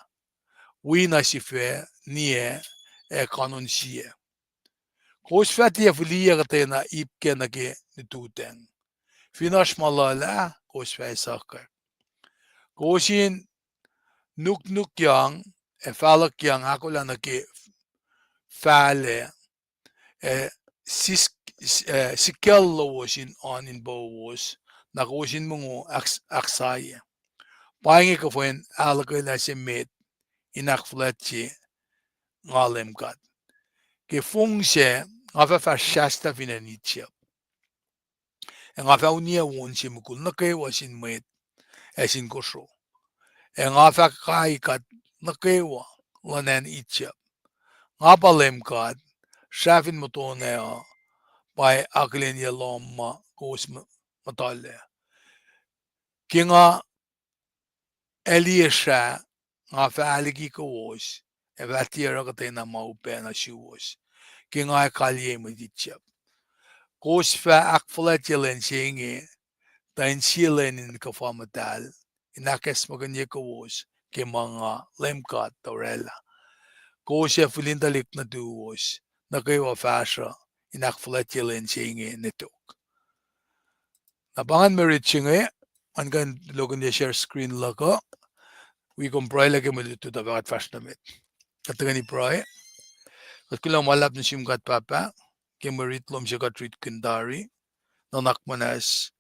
We na sife niye kanon siye. Kos fati fuliya kate na ipke na ke nituten. Finash malala kos fay sakar. Kosin nuk yang falak yang ako lang na ke fale sikel lowosin on in bowos na kosin mungo aksaye. Pahingi ko fuen alakay na si met inakfletchi ngalem kat. Ke fung siya nga fa shasta finanichia. Nga fa unia won si mukul na kay wasin met esin koso. nga fa kai kat na kewa lanen ichap nga palem kat shafin motone by aklin ya lomma kos matale kinga Elisha nga fa aligi kos evatira katena maupena shiwos kinga kalye madichap kos fa akflatilen chingi tain silen in kafamatal inakes maganye kos ke mga lemkat torella kos ya filintalik na duos na kayo fasha inakflatilen chingi nitok nabangan merit chingi an kan logan ya share screen lako we can pray lagi mo dito da bagat fast namit katagani pray at kulang malap na simkat papa ke merit lom siya katrit kundari nanak manas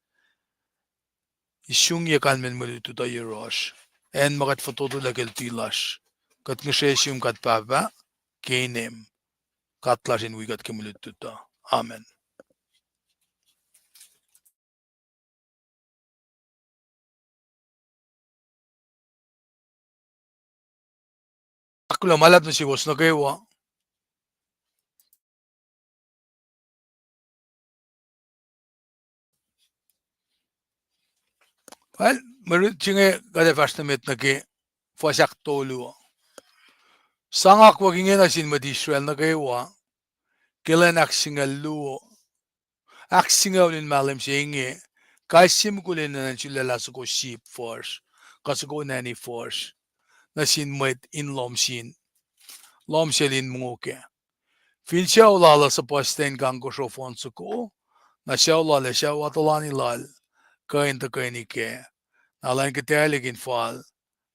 isyung yakan men mo dito da yerosh en magat fototo lagel tilash kat ngeshe simkat papa kenem katlashin wigat ke mo dito da amen. Akulang malap na si boss na kayo well, merit chinge kade fast namit na ke fasak tolu sangak wagingen asin madi Israel na kayo kilan aksingal luo aksingal in malam singe kaisim kulin na chilala ko sheep force kasuko nani force na sin met in lom selin munguke fin siya ulala sa posten kang ko shofon suko na siya ulala siya watalani lal kain ta kain ike nalan kitaligin fal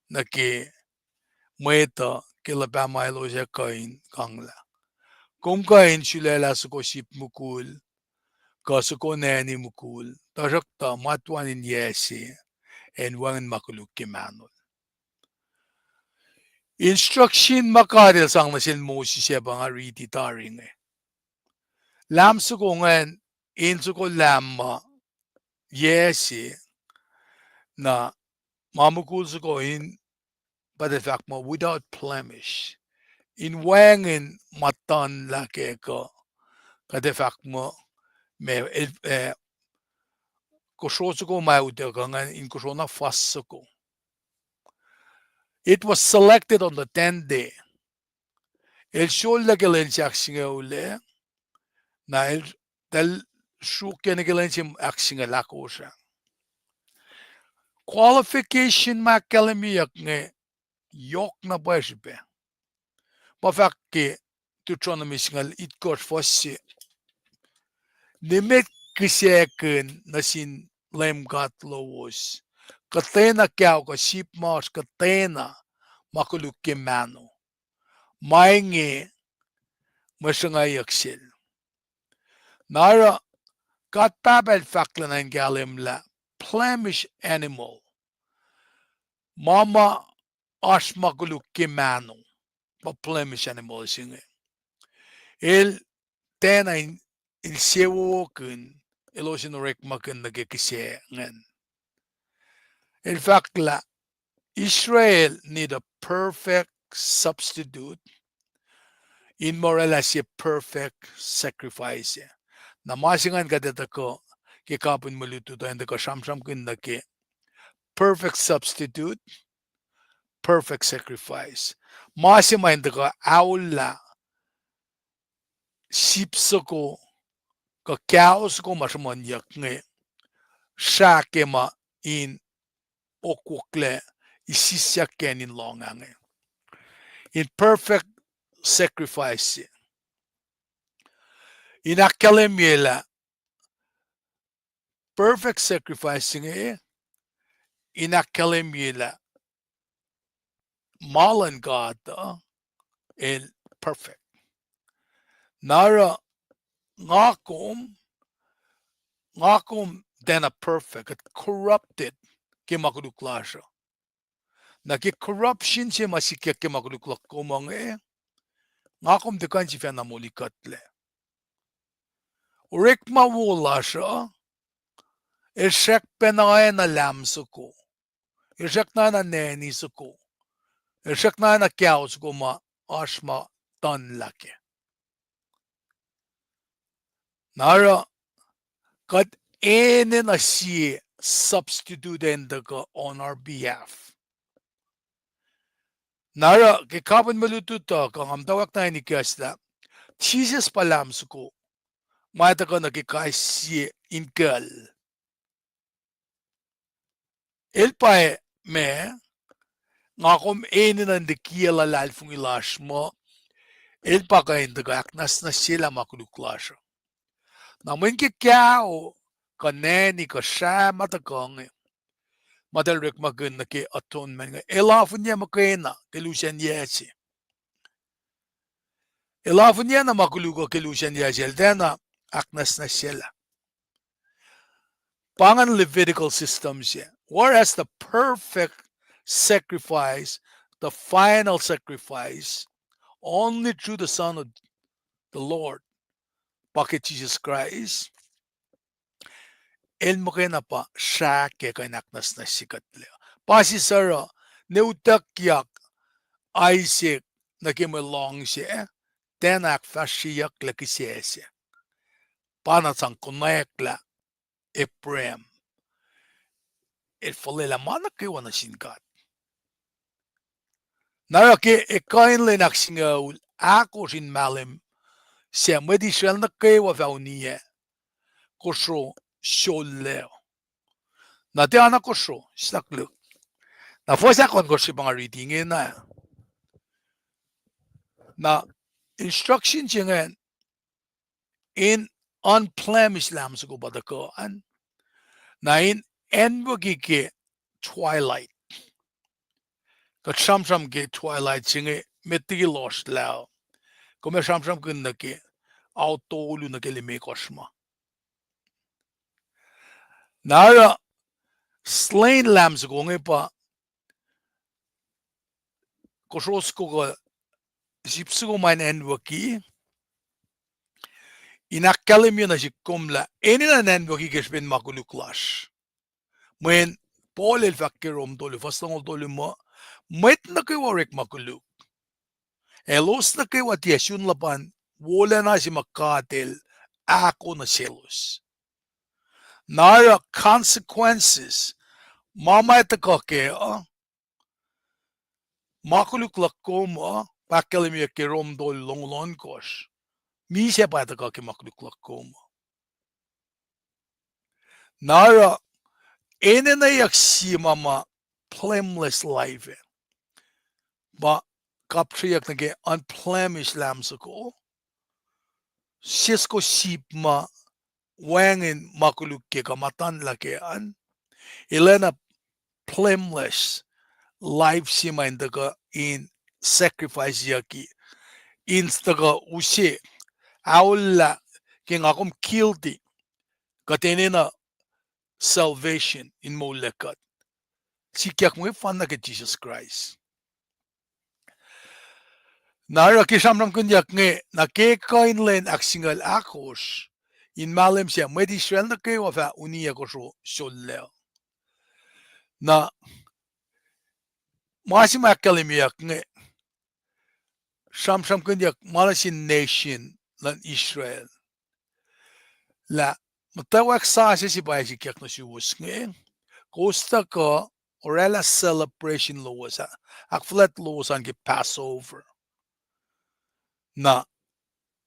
na ke meta kila pamailo siya kain kangla kung kain chilala sa ko sheep mukul kasuko nani mukul tarakta matwanin yesi en wangan makuluk kimanol instruction makaril sang nasin Moses siya bang ariti taring lam suko ngan in suko lamma yesi na mamukul suko in but the fact mo without blemish in wangan matan lake ko kada fact mo me kusho suko maude kangan in kusho na fast suko. It was selected on the 10th day. El shol la gelen aksinga ule na el del shuke na gelen aksinga lakosha. Qualification ma kalemi yakne yok na bashbe. Ba fakke tutronomy singal it course fossi. Nimet kiseken nasin lem gat lowos. Katena kyao ka sheep mars katena makulukke mano. Mainge masanga yaksil. Nara got babel faklan and galimla blemish animal. Mama ashmagulukke mano. Pa blemish animal singe. El tena in sewo kun elosin rek makin nagkikise ngan. In fact la Israel need a perfect substitute in more or less a perfect sacrifice. Namasingan kadeta ko kikapun maluto to and ko shamsham kun ke perfect substitute, perfect sacrifice. Masimain ko aula sipso ko ka chaos ko masmanyak nge shakema in okwokle isisyaken in longange. In perfect sacrifice. In akalemiela perfect sacrifice nge in akalemiela malan gata el perfect. Nara ngakom then a perfect at corrupted ke makuduklasha. Na ke corruption siya masikya ke makuduklak ko mga ngakom de kan siya na mulikatle. Urek mawula siya, esek penaya na lamso ko. Irshak na neni suko. Irshak na kyao suko ma ashma tan lake. Nara kat ene na siye substitute endaka on our behalf. Nara ke kapan malututo kang amtawak na ni kasla. Jesus palam suko. Maita ka nakikay siye inkal. Elpae me ngakom ene na ndikia la lalfung ilash mo. Elpa ka indagak nas na sila makuluklasha. Namun ke kyao ka neni ka siya matakang madalrik magun na ke atonement nga. Elafun niya makena kelusian yesi. Elafun niya na makulugo kelusian yesi. Eldena aknas na sila. Pangan Levitical systems siya. Whereas the perfect sacrifice, the final sacrifice, only through the Son of the Lord, bakit Jesus Christ, el mo kaya na pa, siya kaya kanaknas na sikat liya. Pasi sara, neutakyak, Isaac, nakimalong siya, tenak fashiyak laki siya. Panasang kunayakla, Ephraim, el falila manak kiwa na sinkat. Narake ekain le naksingaul ako sin malim siya mwedi siya na kewa fauniye kosro sholeo. Na te anak kosro snaklu. Na fosa kon kosro mga reading na instruction siya in unblemished lamb sa kubadakaan na in enwagi ke twilight. Kat samsam ke twilight siya metigi lost lao. Kome samsam kun na ke autolu na ke lime kosma. Nara slain lambs ko pa kosos ko ka sipsu ko man enwaki inakalim yun na si kumla eni na enwaki kesben makuluklash. When Paul el fakirom tolu fastang tolu mo met na kay warek makuluk. Elos na kay wat yesyun lapan wala na si makatel ako na selos. Nara consequences mama ita ka ke makuluk lakom pakalim ya kerom tol longlon kosh. Mi siya pa ita ka ke makuluk lakom. Nara ene na yaksi mama blameless life. Ba kaptriyak na ke unblemished lambs ako. Sisko sip ma wangin makuluk ke kamatan lakean. Ilena blameless life sima indaga in sacrifice yaki. Instaga usi awla king akom guilty katenina salvation in mo lekat. Sikyak mo fan na ke Jesus Christ. Nara kisamram kunyak nge na ke kain len aksingal akos in malem siya mwedi Israel na ke wafa uniya ko so solleo. Na masima kalimiyak nge samsam kunyak malasin nation lan Israel. La matawak sa si bayay sikyak na siwus nge kosta ko orela celebration lawas akflat lawasan ke Passover. Na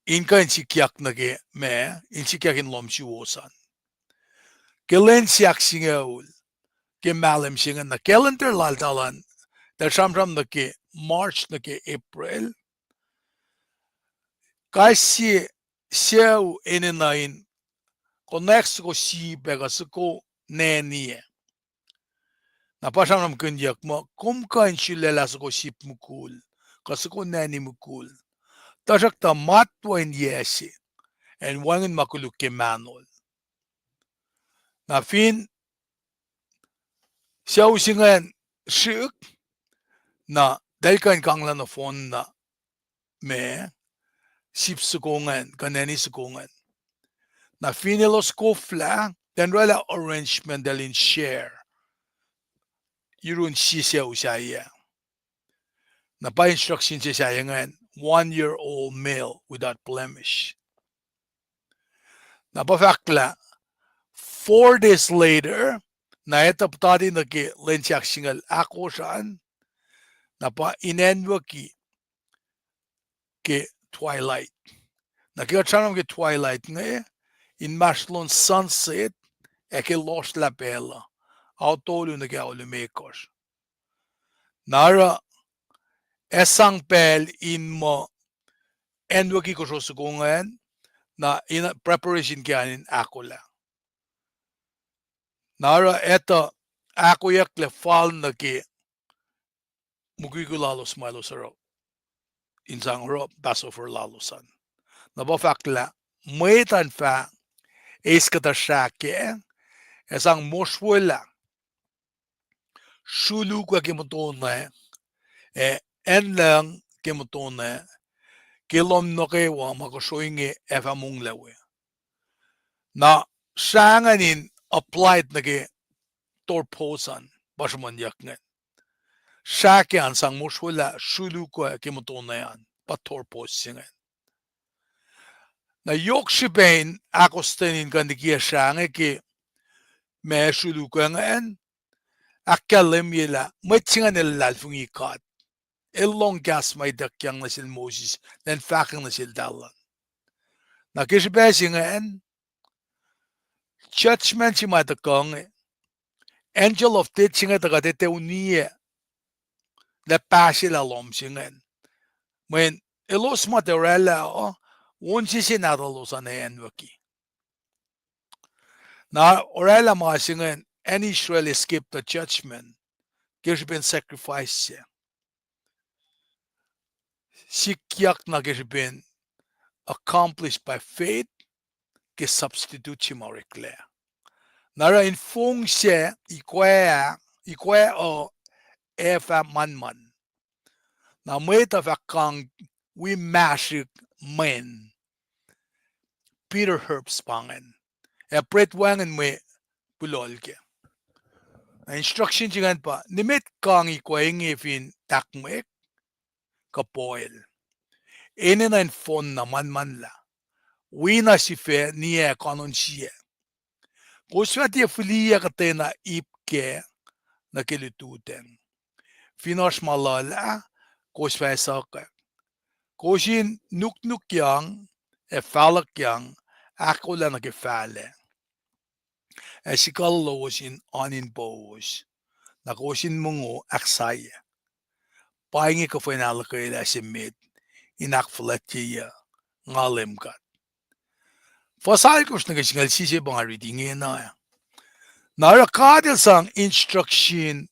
inka insikyak nage me insikyak in lom siwosan. Kelen siyak singaul ke malem singa na calendar laldalan der samram nake March nake April kasi siyaw ininain connects ko si begasiko neniye. Na pasamram kunyak mo kumkain silelas ko sip mukul kasiko neni mukul. Tasak ta matwa in yesi and wangin makuluk ke manol. Na fin siya usingan syuk na dahil kain kanglan na phone na me sip sukungan kaneni sukungan. Na finilos kofla then rela arrangement dalin share Yurun Shisia Ushaya. Na by instruction siya ngayon, 1-year-old male without blemish. Na fakla, 4 days later, na etap tadi nagi lensiak singal ako saan, na pa inenwa ki twilight. Na kaya chanam ki twilight ngayon, in maslon sunset, eke los la bella. Autolu nagi aulumekos. Nara, esang pel in mo enwa ki kososukungan, na in preparation kyanin ako la. Nara eta ako yak le fal nagi mugigulalos malosaro. Insang ro Passover lalosan. Nabafakla, maitan fa eiskata shake, esang moswela, shulu kwa kimotone, enlang kimotone, kilom noke wa makosoinge efamung lewe. Na shanganin applied nage torposan, basman yakngen. Shake an sang moswela, shulu kwa kimotone an, patorposingen. Na yokshibain akostenin kandikia shange ki me shulu kwa ngayon, akalim yela, matchingan ilalfungi kat. Ilong gas may dakyang na sil Moses, then fakang na sil dalan. Na kishibesi ngayon, judgment si matakang, angel of death si nga tagatete uniye, na pasil alom si ngayon. When ilos materela, wonsi sinaralosan na enwaki. Na orela mga si ngayon, any Israel escaped the judgment, kishibin sacrifice siya. Sikyak na kishibin accomplished by faith, que substitute si morikle. Nara in fung siya, ikwe o efa manman. Na mweta fakang we mashik men. Peter Herbs pangen. E pret wangen me pulolke. Na instruction jingan pa, nimit kang ikwe ngifin takmek kapoil. Ene na infon na manman la. Wina si fe niye kanon siya. Kuswati fulia katena ipke na kilituten. Finos malala, kuswa saka. Kusin nuk yang, e falak yang, ako la nakifale. E sikal losin anin boos. Na kusin mungo aksaya. Paingi ka final kaila si mid, inakfalatiya, ngalimkat. Fasal kus nagasingal sisi bang reading na. Nara kadil sang instruction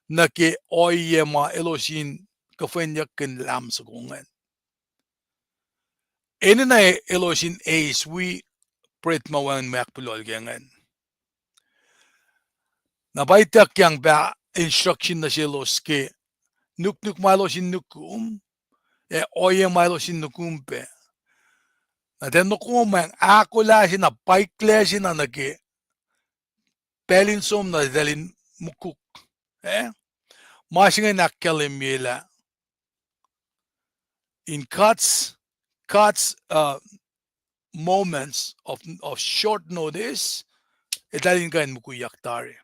na ke oyema elosin kafenyak ken lam sagungan. Ene na elosin ace we pret mawang makpulol gangan. Nabaitak yang ba instruction na silos ke nuk malosin nukum e oyema elosin nukumpe. Na den nukumang ako la sin na paikle sin na nage pelinsom na dalin mukuk. Masingay nakalimila in cuts moments of short notice, italin kain mukuyak tari.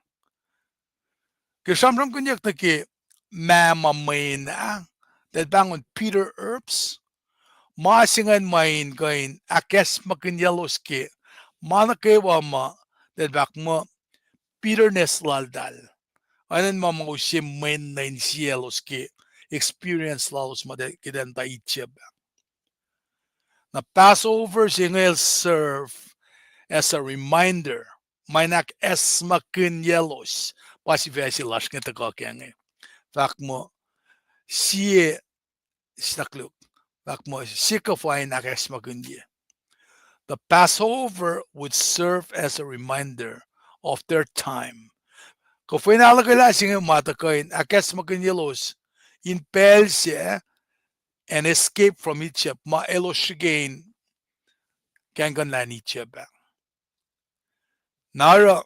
Kasamram kunyak na ki mama main na, that bangon Peter Herbs, masingan main kain akes makinyalos ki, mana kewa ma, that bak mo Peter Neslaldal. Anan mamang usim main na in cielos ki, experience lalos madekidenta itcheb. The Passover singel serve as a reminder. Mainak esmakin yelos. Pasivesi lashkin takakenge. Fakmo siye snakluk. Fakmo sikafain ak esmakin ye. The Passover would serve as a reminder of their time. Kung alakala singel matakain ak esmakin yelos in Pelsia and escape from Egypt, ma eloshigain kangan lan Egypt. Nara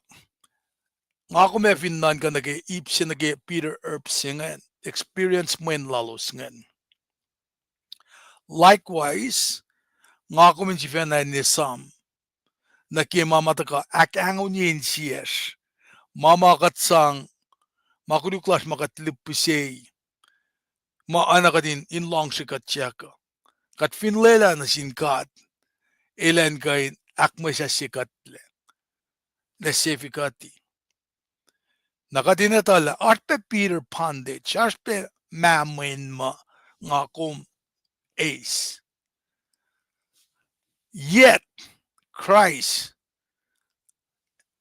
Nga ko may finnan ka nag-ipsin Peter Earp singen. Experience mo in lalos ngen. Likewise, nga ko min si Fena ni Sam. Mama ka akangaw niya siyes. Mama katsang makuluklas makatlipusay. Maana ka din in long si katsaka. Kat finlela na sinkat. Ilan kain akma siya sikatle. Nasifikati. Nakadinatala, arpe Peter Pandit, arpe mamin ma nga kum ace. Yet, Christ,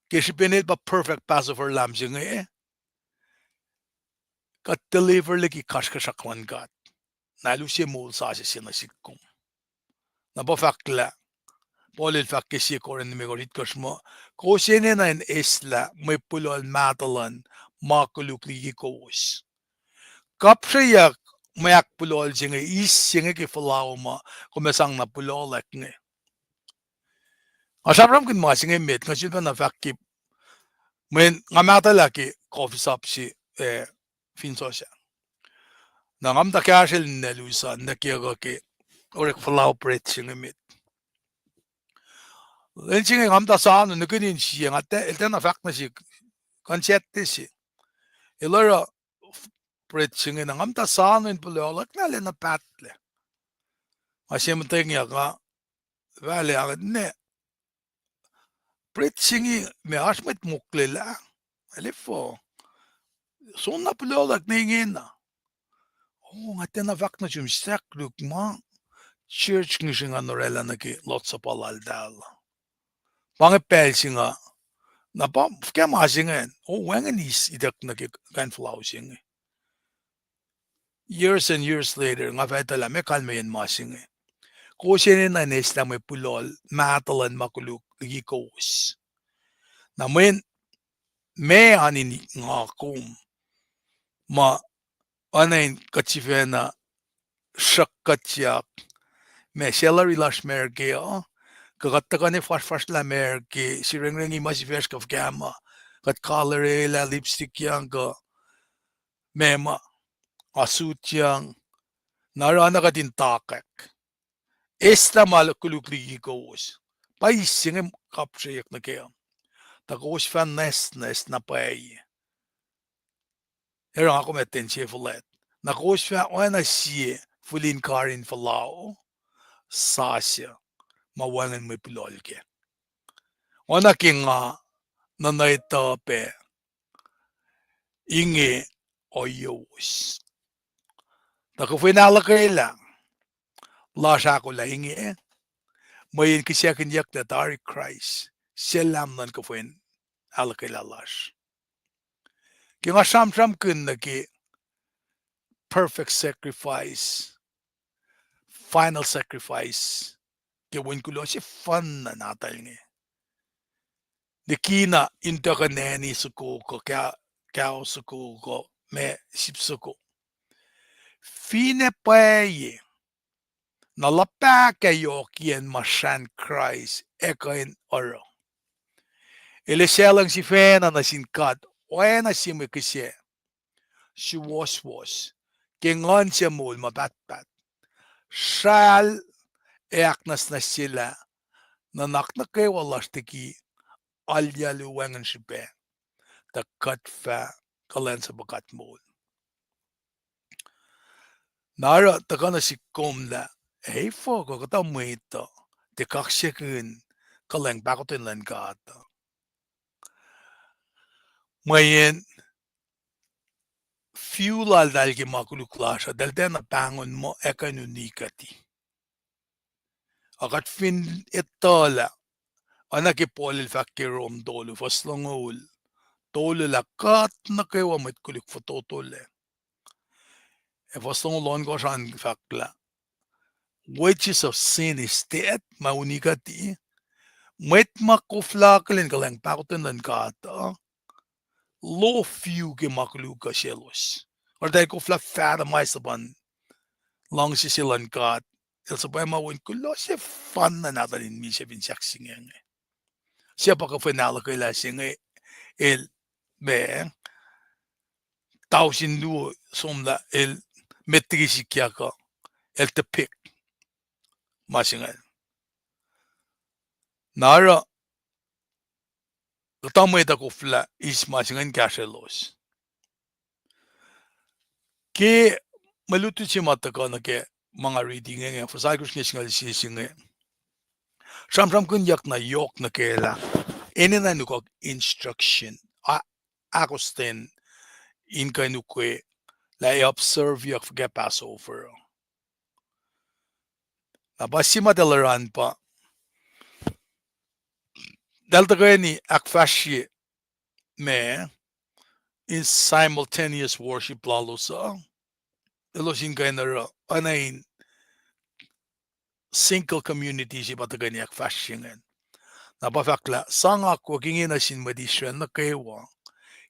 kasi pinit pa perfect Passover lamb siya nga kat deliver lagi kaskasakwan kat. Nalu siya mul sa siya sinasikum. Napafakla, polil fakisi ko rin megorit kasmo, ko siya na in isla, may pulol matalan, makulukli kos. Kapsayak, mayak pulol siya nga, is siya nga kifalaw ma, kumasang na pulolak nga. Asabram kin mga siya nga mit, kasi pa na fakip, men nga matalaki, coffee shop si, finso siya. Nangam da kashel nelusa, nakiyaga ki, orek falaw pret siya nga mit. Len siya nga hamda saan, naginin siya nga, ilten na fak na siya, konsyete siya. Ilara, pret siya nga, hamda saan, in pulolak, nalin na patle. Kasi mo tingya ka, vale, ne, pret siya nga, may asmet mukle lang. Alifo, såna pulolak ningin na. Nga tinavak na siya, sakluk ma, church nga siya nga norela na ki, lotsa palaldal. Pangipel siya nga, na pa, kaya mga siya nga, wengan is idak na ki, kan flaw siya nga. Years and years later, nga fetala, may kalma yan mga siya nga. Ko siya na nes na may pulol, matalan makuluk, lagi kos. Na may anin nga kum, anayin katsifena, shakatyak, me celery lash merke, kagatta ni fash la merke, si ring imasivesh of gamma, kat color la lipstick yang ka, mema, asut yang, narana ka din takak. Esta malakulukli kos. Paising kapsayak na kaya. Takos fan nest na pay. Herang ako metin siya fulet. Nakos fan na siya fulin karin falao. Sasya. Mawangan may pulol ke. Wana kinga nanaytape. Inge oyos. Nakafinala kayo lang. Lasha ko la inge. Mayin kisya kinyak na tari Christ. Selam nan kafin alakay lalash. Kaya nga sam kun na ki perfect sacrifice, final sacrifice, kaya win kulo si fun na natal nga. Di kina inta ka neni suko ko, kaya suko ko, me sip suko. Fine paye, nalapa kayo kiyan masan Christ, ekain oro. Iliselang si Fena na sinkat, na si Mikisye. Si was. Kingon siya mul mabatbat. Shal eaknas na sila. Nanak na kayo walas tiki alya luwangan si Pe. Takat fa kalan sa bakat mul. Nara taka na si Kumla. Hey fo, kakata mo ito. Tikak siya kun kalang bakotin lang kata. Ngayon, fuel dahil ki makuluklasya, dahil tayo napangon mo, eka nunikati. Akat fin itala, anak ipolil fakir rom dolo, faslangol, dolo lakat na kayo amit kulik fatotole. E faslangolon ko saan fakla. Wages of sin is death, maunikati. Met makuflakalin kalang pakutin lang kata. Low few ke makluka sielos. Or dahil ko fla fara mais saban lang si silan kat. El sabay mawin ko lo siya fun na natalin mi siya binsak singeng. Siya pa ka finala ko ila singeng el be tausin lu somla el metrisikiaka el tepik masingal nara tamay da kofla is masingan kashelos ke malutu chi mataka na ke mga reading ng fasal krishnal sising sam kun yak na yok na kela enina nukok instruction akosten in kanukwe la observe yak forget Passover na basima delaran pa delta ni akfashi me in simultaneous worship lalosa elosin kainara anain single community si patagani akfashingan na bafakla sanga ko kingin na sin madisyon na kaywa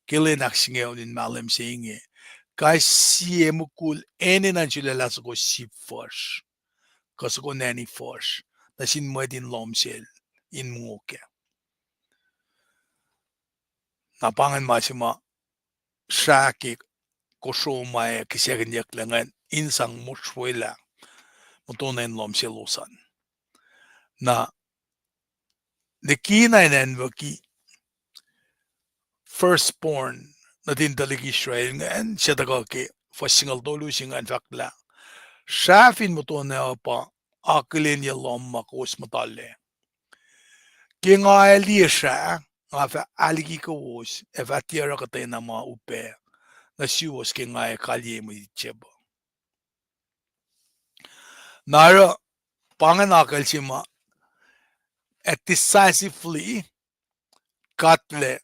kilin aksingaw nin malam singe kai siemukul ene na chulala ko si first ko nani first na sin madin lomsel in muke na pangan masima shaki ko shoma kisyagan yaklangan insang mushwela mutonen lomselusan na nekina nenwaki firstborn na tindalig Israel ngayon siya daga ke fasingal dolu singa in fact la shafin mutone pa akilin ya lomma kos matalle ke nga elisha nga fa aligi ko was evatiera ka tayo na mga upe na siwas ke nga kalye mo itchebo nara panganakal si ma at decisively katle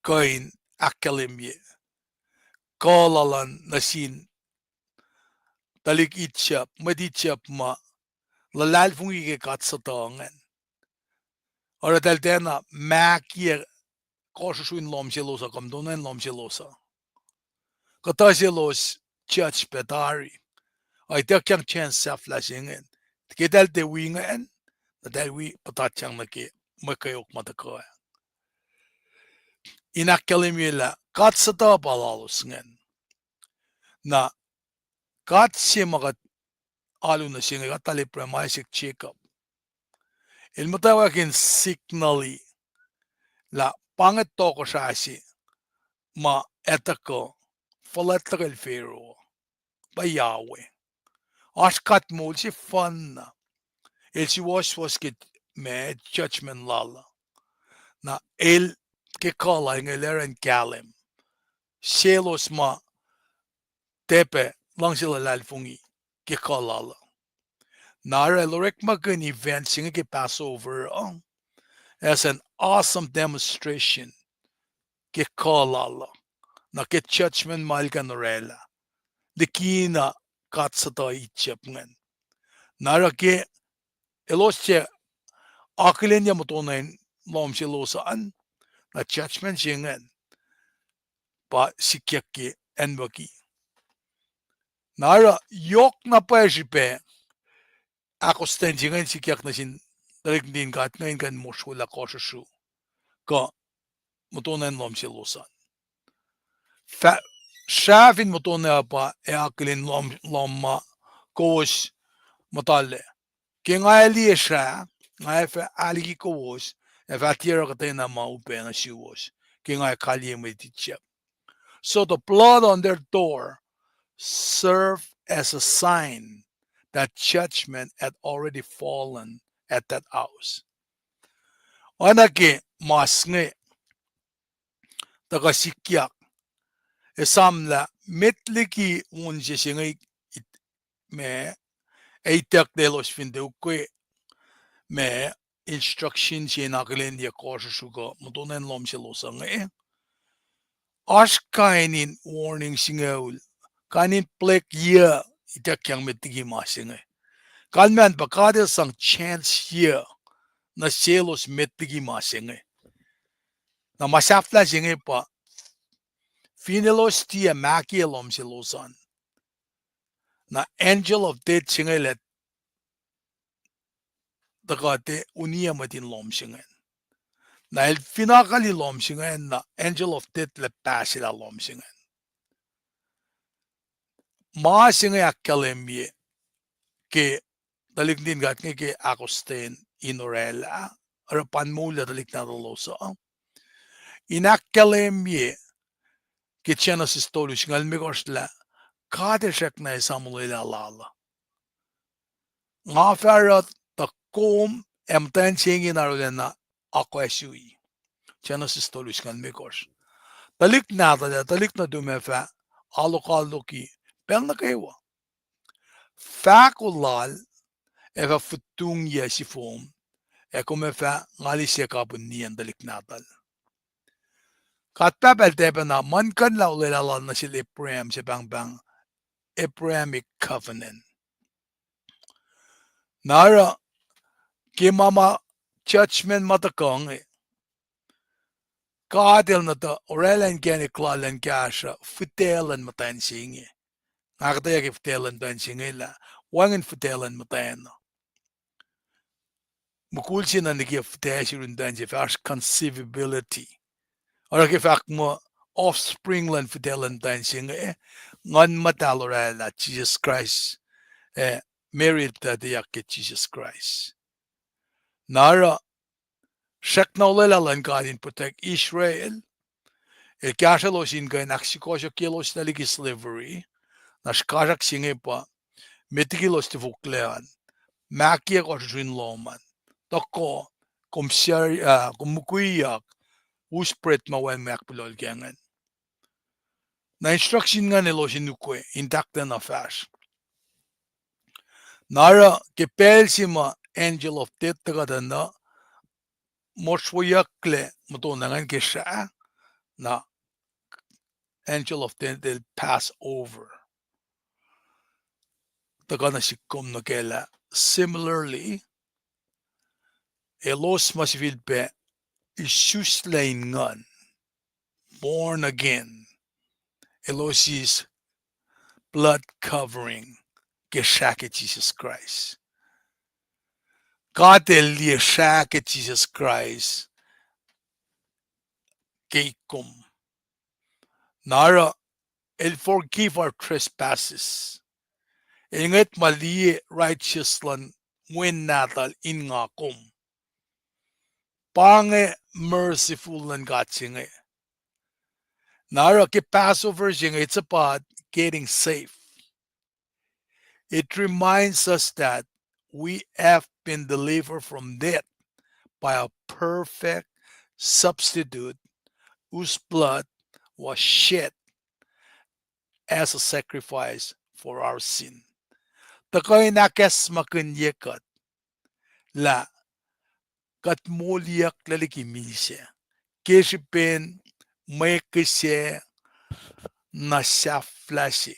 kain akalimye kalalan nasin talik itchap madichap ma lalal fungi ke katsatangan ora taltena makia kosuin lomselosa kamdonen lomselosa kataselos church petari ay takyang chance sa flashingen kedal te wingan dal wi patachang nake makayok mataka inakalimila katsata palalosngan na katse magat alu na singa katali premaisik check up el matawakin signally la pangat toko sasi ma etako falatakal fero ba Yahweh askat mo si fun na el si was kit me judgment lala na el ke kala ngeleran kalem selos ma tepe lang sila lalfungi ke kala nara lorek magan event singa ke Passover as an awesome demonstration ke kala na ke judgment malkan rela de kina katsata itchapngan nara ke elosche akilenya motonain lomsilosaan na judgment singan pa sikyaki enwaki nara yok na pa sipe ako sten singan sikyak na sin darik din kat ngayon kan moshula koshu ka motonain lomsilosan shafin motona pa akilin lomma kos matalle ke ngaili sha ngaifa aligi kos evatira katena ma upena siwos ke ngai kalye meditchep so the blood on their door served as a sign that judgment had already fallen at that house anake masnge tagasikyak esamla metliki unje singai me eitak de los fin de ukwe me instruction si nakilin dia kosa suga mutunen lom si losang as kainin warning singaul kanin plek ya itak yang metigi masinga kalman bakade sang chance ya na selos metigi masinga na masafla singa pa finelos tia maki lom si losan na angel of death singa let dakate unia matin lom singa na el finakali lomsingen na angel of death le pasila lomsingen. Maasinge akkalemie ke dalik din gat ke akosten inorela rapan mula dalik na dolosa. Inakkalemie ke Genesis toluş ngalmigosla kadeshek na samulela lala. Ngaferat ta kom emten chingin arulena akwesui. Genesis toluş ngalmigos. Dalik na dumefa alokaldoki pelna kewa. Fakulal eva futung yesifom e come fa ngali sekapun niyan dalik natal. Katpapel tepe na mankan la ulela na sila Abraham sa bang Abrahamic covenant. Nara kimama judgment matakong kadil na ta orelan gani klalan kasha futelan matan singi. Nakataya ki futelan matan singi la wangin futelan matan. Mukul siya na niki futesi rundan siya first conceivability. Ora ki fak mo offspring lan futelan matan singi ngan matalorala Jesus Christ married ta diyak ki Jesus Christ. Nara Sheknolela lan gadin protect Israel. El kasalo sin gain aksikoso kilos na ligi slavery. Nashkarak singe pa metikilos te vuklean. Makia ko rin loman. Toko kumukuyak uspret mawen makpulol gangan. Na instruction nga nilo sinukwe intakta na fash. Nara kepel sima angel of death tagadana moshwayakle mutonangan kesha na angel of death will pass over. Tagana sikom na kela. Similarly, elos masvilpe isuslain ngan born again. Elosis blood covering geshake Jesus Christ. God elie shake Jesus Christ keikum. Nara el forgive our trespasses. Inget mali righteous lan win natal in nga kum. Pange merciful lan gatsinge. Nara ke Passover jinge, it's about getting safe. It reminds us that we have been delivered from death by a perfect substitute whose blood was shed as a sacrifice for our sin. Takoy nakes makunyekat la katmoliak lalikimise. Keshipen mekise na saflasi.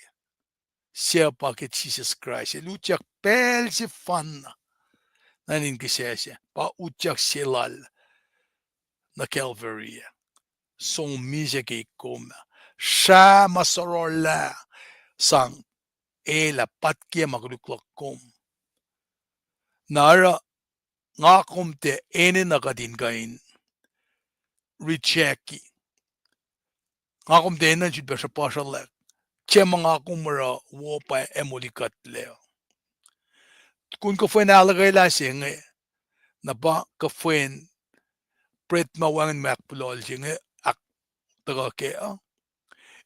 Siya pa ke Jesus Christ. Luchak pel si fan na ninkisese. Pa uchak silal na Calvary. Song mise ke ikoma. Siya masorola sang ela patke magluklak kom. Nara nga komte ene nakadin kain rejecti. Nga komte ene jud besa pasalek. Che mga kumara wopa emolikat leo. Kung ka fuen alagay lasing na ba ka fuen pret mawangan makpulol sing ak taga ke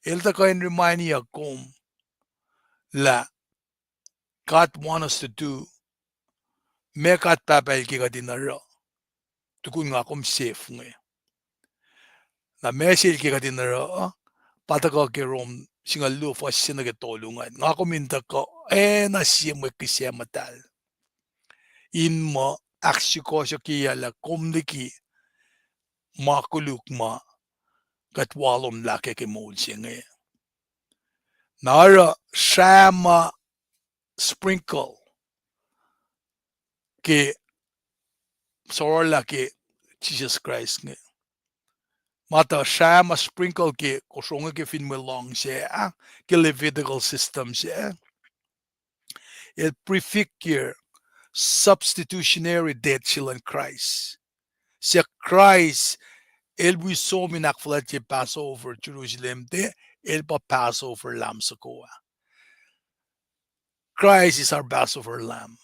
el ta kain remind ya kom la God want us to do mekat papel ki ka dinara tukun nga kom safe na mesil ki ka dinara pataga ke rom singa lufa sinaga tolungan nga kominta ko na siya mo kisya matal in mo aksiko siya kiyala komdiki makuluk ma katwalom lake ke mol singe nara shama sprinkle ke sorla ke Jesus Christ nge mata shama sprinkle ke kosonga ke fin melong siya ke Levitical system siya it prefigure substitutionary death in Christ Si Christ, el buso minakflat je Passover Jerusalem te, el pa Passover lamb sa koa. Christ is our Passover lamb.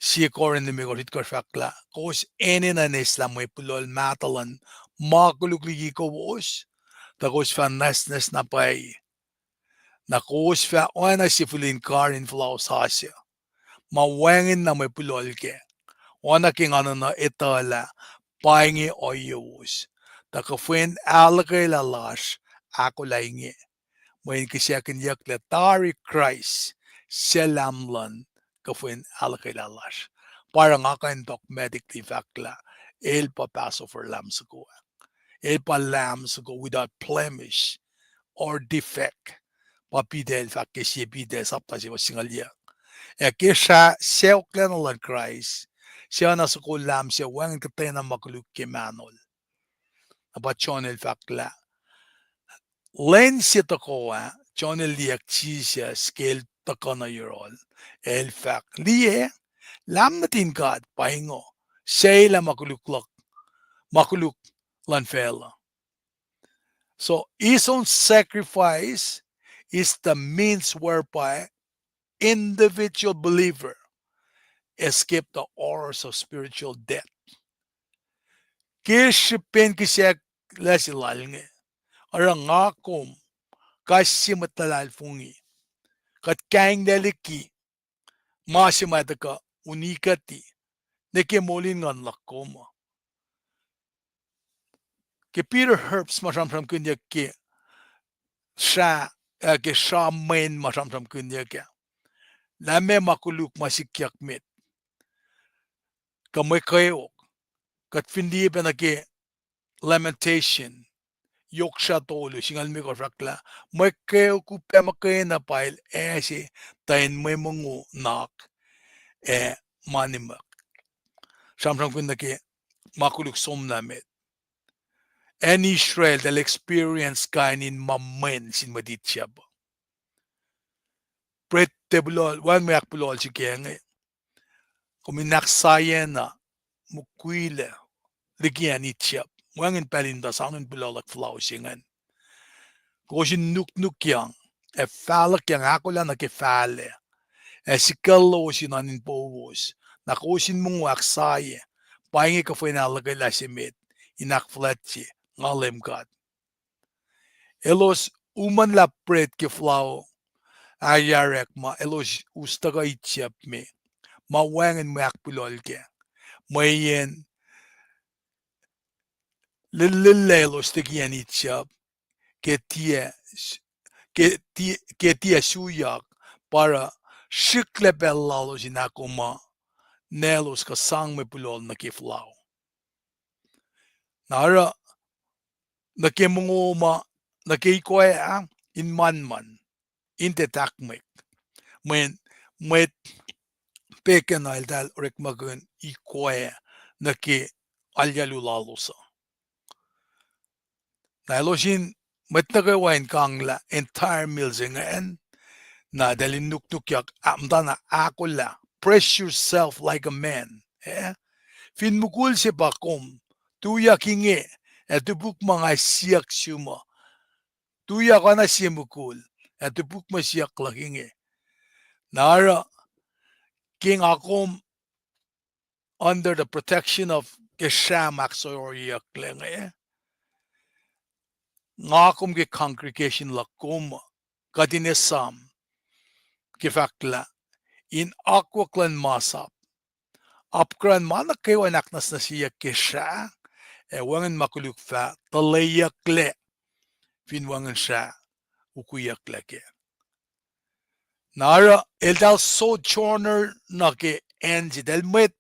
Si koren ni megorit ko fakla. Kos ene na nesla mo pulol matalan, makulukligi ko wos, ta kos fa nesnes na pay. Na kos fa ona si fulin karin flaus hasya. Mawangin na may pulol ke. Ona king ano na itala, paingi oyos. Ta kafuen alakay lalash, ako laingi. Mayin kisya kinyak letari Christ, selamlan, kafuen alakay lalash. Parang akan dogmatically fakla, el pa Passover lamb sa ko. El pa lamb sa ko without blemish or defect. Papidel fakisye bidel sapta siya singalya. Kisha siya klenalan Christ, siya na sa ko lamb siya wang katay na makuluk kimanol. Abachon el fakla. Len siya takoa, John el diakchisia scale takana yorol. El fak liye, lam natin kad pahingo. Siya la makuluk lan fela. So, his own sacrifice is the means whereby individual believer escape the horrors of spiritual death. Kishipin kisyak lasilalnge. Arang akom kasimatalal fungi. Kat kaing daliki masimataka unikati nekemolin ngan lakoma. Ke Peter Herbst masamsam kunya ke sha main masamsam kunya ke. Lame makuluk masikyak mit. Kamay kayo kat findi pa na ke lamentation yok siya tolo singal mi ko rakla may kayo kupe makay na pail si tayin may mungo nak manimak samsam kun na ke makuluk som namit and Israel del experience kainin mamen sin madit siya ba pret tebulol wan may akpulol si kaya kuminaksayan na mukwila ligyan itchap wangin palinda sangin bulalak flausingan kosin nuk yang falak yang ako lang nakifale sikalo sinanin povos na kosin mong waksaye pahingi ka fue nalagay lasimit inakflatsi ngalem kat elos uman la pret ke flau ayarek ma elos ustaga itchap me mawangin makpulol ke mayen lillelos tigian itchap ketia suyak para shikle bellalos inakuma nelos ka sang me pulol na kiflaw. Nara nakimunguma nakikoy ang in man inte takmek men met peken aldal rekmagun ikoy naki alyalulalosa. Naloshin metnagawain kangla entire meals ngayon na dalin nukyak amdana akola press yourself like a man fin mukul si bakom tuya kinge etupuk mga siyak suma tuya ka na si mukul etupuk masyak lakinge nara king akom under the protection of keshamak soyoryak lenge ngakom ke congregation lakom kadinesam kifakla in aquaklan masap apkran manak kayo anaknas na siya kesha wangan makuluk fa talayakle finwangan siya ukuyakle ke nara eldal sojourner na ke enji del met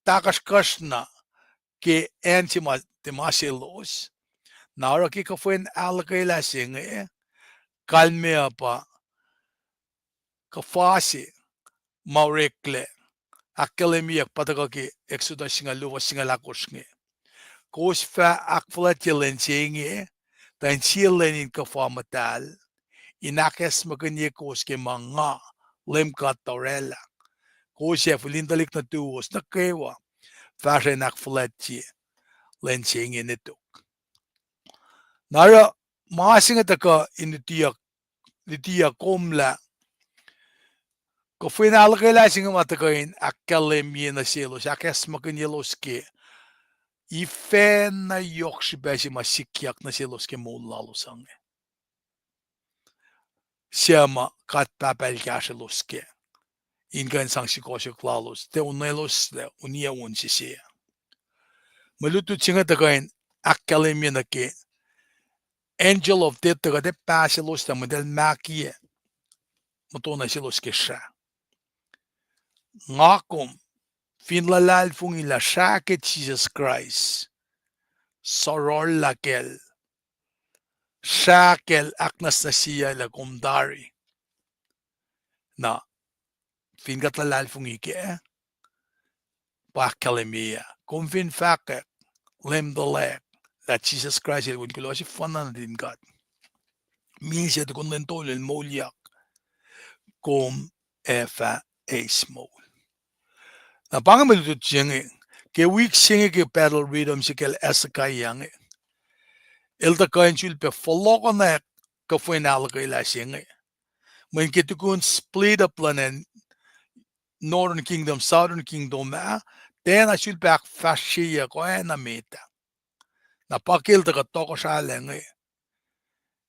takaskas na ke enji temasilos nara ki kafuen alakay lasing kalme pa kafasi maurekle akademiyak patagaki exodus singa luwas singa lakos nge kos fa akfla tilensinge tan chilenin kafamatal inakes maganye kos ke mga lemka torella kos ya fulindalik na tuos na kewa fashion akfulati lenching in it. Nara masing ataka in the tia komla. Ko final kaya sing matakain akademia na selos akas makin yeloske. Ife na yokshi beji masikyak na seloske molalo sange. Siama kat papel kasheloske. Ingan sang sikosyo klalos te unelos le unia unsi. Malutu chinga takain akademia na ke angel of death taka de paselos ta model makie. Matona seloske sha. Ngakom finlalal fung ila shake Jesus Christ. Soror lakel. Shakel aknas na siya la kumdari. Na fingatlalal fung ike. Pakalemia. Kung fin fake. Lem the leg. That Jesus Christ il wun kulo si fanan din God. Minsiya to kun lentol il molyak. Kom efa esmol. Na pangamalutut siyang ke week singe ke battle rhythm si kel esakay yang el ta kain chul pe follow na ka final ka ila singe. When ke tukun split up lanen Northern Kingdom, Southern Kingdom then I should back fashiya ko na meta. Na pakil ta ka toko sa lenge.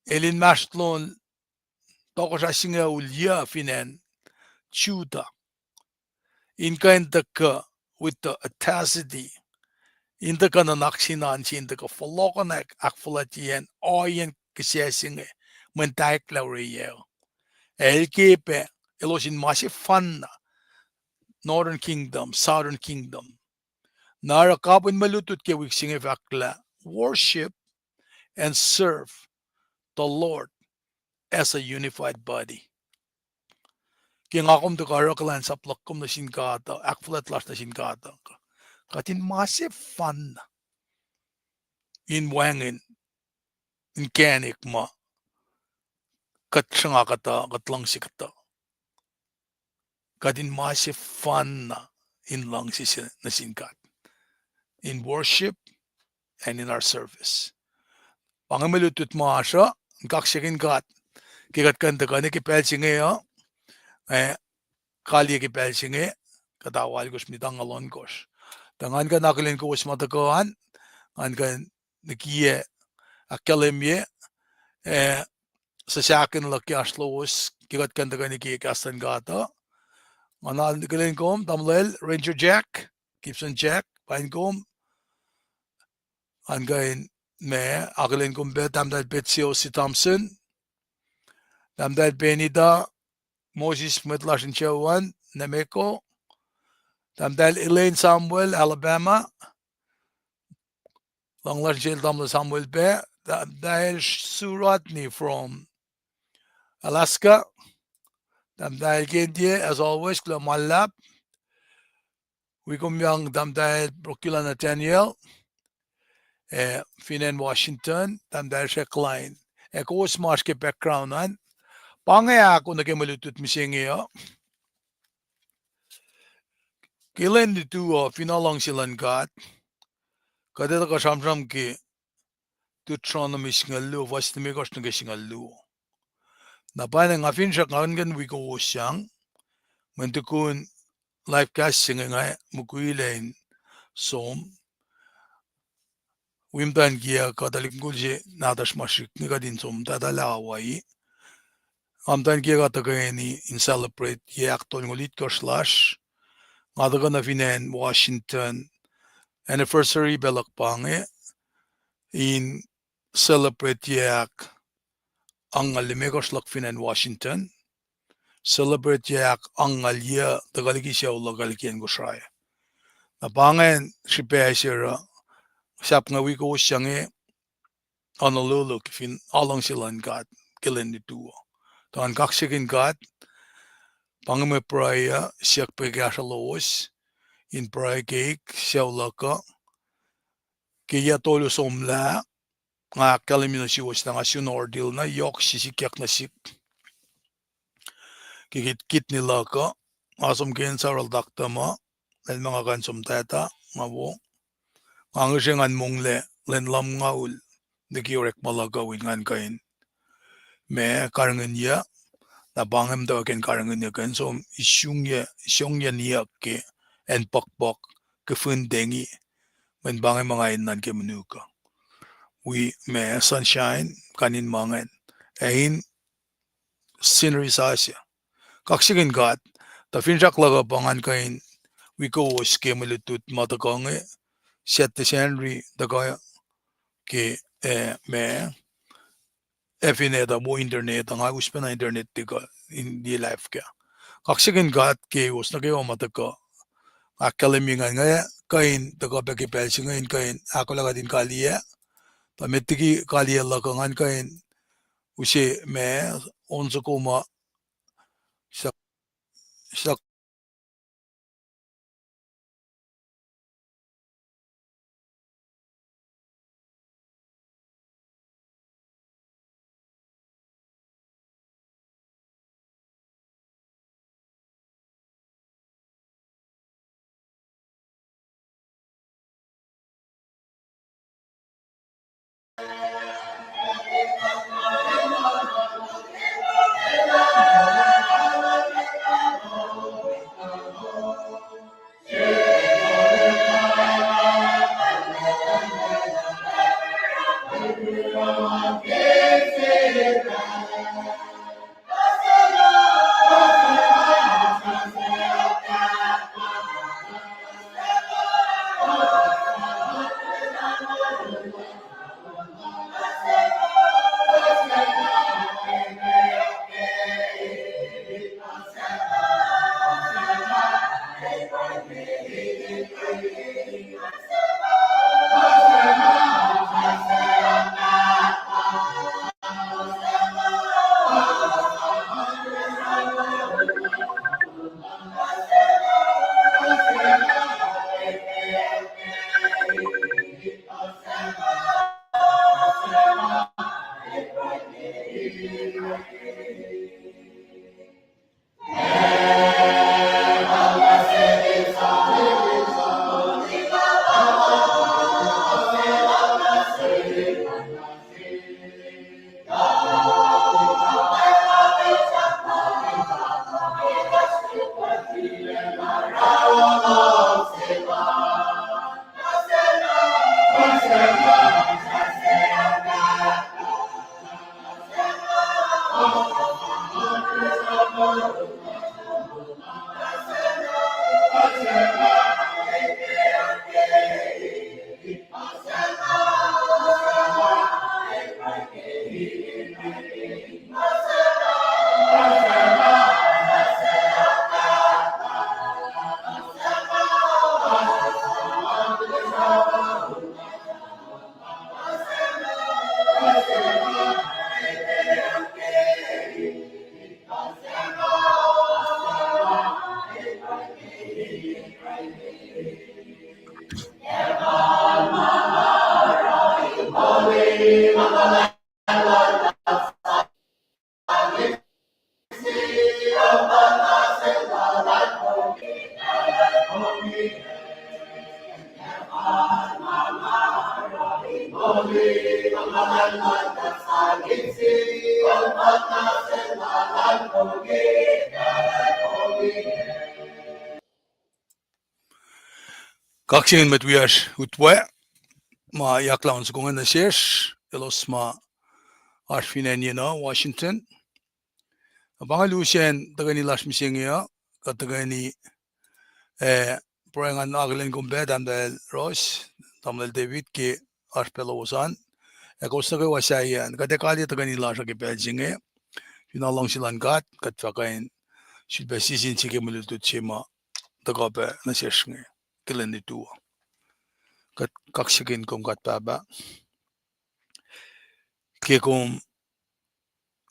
Elin mastlon toko sa singe ulya finen chuta. In kind ka with the audacity. In the kana naksinan sin the ka follow-up akfulatien oyen kisyasinge when taik lauriyo. El kepe elosin masi fan Northern Kingdom, Southern Kingdom. Nara kapun malutut ke wiksinge fakla worship and serve the Lord as a unified body. Kaya akom to karaklan sa plakom na sinkata, akfulat las na sinkata. Katin masi fan in wangin in kanik ma katsanga kata katlang sikata. Katin masi fan in lang si na sinkat. In worship and in our service. Pangamalutut maasha, kaksikin kat, kikat kanta ka ni kipel singe kali kipel singe, katawal kos mitang alon kos. Tangan ka nakilin ko was matakahan, an ka nikiye akademie, sa sakin laki aslos, kikat kanta ka nikiye kastan gata. Manal nakilin ko, tamlel, Ranger Jack, Gibson Jack, Pinecomb, an kain me akilin ko be tamdal Betsio si Thompson, tamdal Benida, Moses Metlashin Chewan, Nemeko, tamdal Elaine Samuel, Alabama, Langlashin Tamla Samuel Be, tamdal Suratni from Alaska, tamdal Gendie, as always, Klamalab, Wikumyang tamdal Brokula Nathaniel, Finan Washington, tamdal Shekline. Eko smash ke background an. Pangaya ako nagmalutut misingiyo. Kilen dito finalang silan kat. Kadeta ka samsam ki tutron na misingalu, was na migos na gisingalu. Napay nga fin siya kangan wiko siyang. Mentukun live casting nga mukuilain som. Wimtan kia katalik gulje nadash mashik ni kadin som dadalawai. Amtan kia katagayani in celebrate ye aktol ngulit ko slash. Ngadaga na finan Washington anniversary belakpange in celebrate yak ang alimegos lakfinan Washington celebrate yak ang alia tagaligi siya ulagalikian ko siya napangen si Pesira sap nga wiko siyang analulok fin alang silan kat kilen dito tan kaksikin kat pangme praya siyak pegasalos in praya cake siya ulaka kaya tolo somla nga kalimino si was na nga sinordil na yok sisikyak na sik kikit nila ka asom ken saral dakta mo dahil mga kansom teta mabo ang ngan mong len lam ngaul dikiorek malagawin ngan kain me karangan ya na bangam daw ken karangan ya kan so isyong ya niya ke en pakpak ke fundengi men bangam mga inan ke menuka we me sunshine kanin mangan ein scenery sa siya kaksigin gat ta finjak laga bangan kain we go skemelutut matakange set the scenery daga ke me efine da mo internet ang agus pa na internet tiga in di life ka kaksigin gat ke us na kayo mataka akkalemi nga kain daga beke pelsi ngain kain ako laga din kaliya ta metiki kaliya laga ngan kain usi me onso koma sa sa kaksigin met weer utwe ma yaklaun sa kungan na shesh elos ma arfinen Washington bangalusien tagani las misingya katagani Porangan aglen gumbe dandel Ross tamel David ke arpelosan ekosta ke wasayan katekali tagani las ke peljinge finalong silan gat katfakain silbe sisin chike mulutut chema tagabe na sheshne keleni tu kat kaksigin kong katbaba ke kom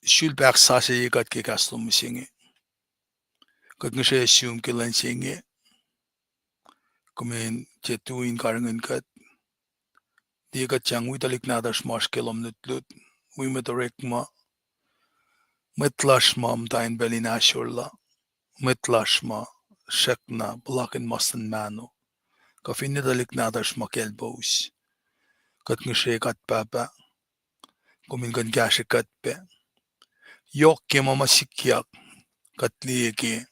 shulbak sase kat ke kastom misinge kat ngishe assume kelen singe kumen chetuin karangan kat di kat chang witalik nadas mas kelom nutlut wimetorek metlash mam tain belina shurla metlash ma shekna blakin masan mano Kafinidalik nadash makel bous. Kat ngishe kat papa. Kumin kan gashi kat pe. Yok ke mama sikyak. Kat liye ke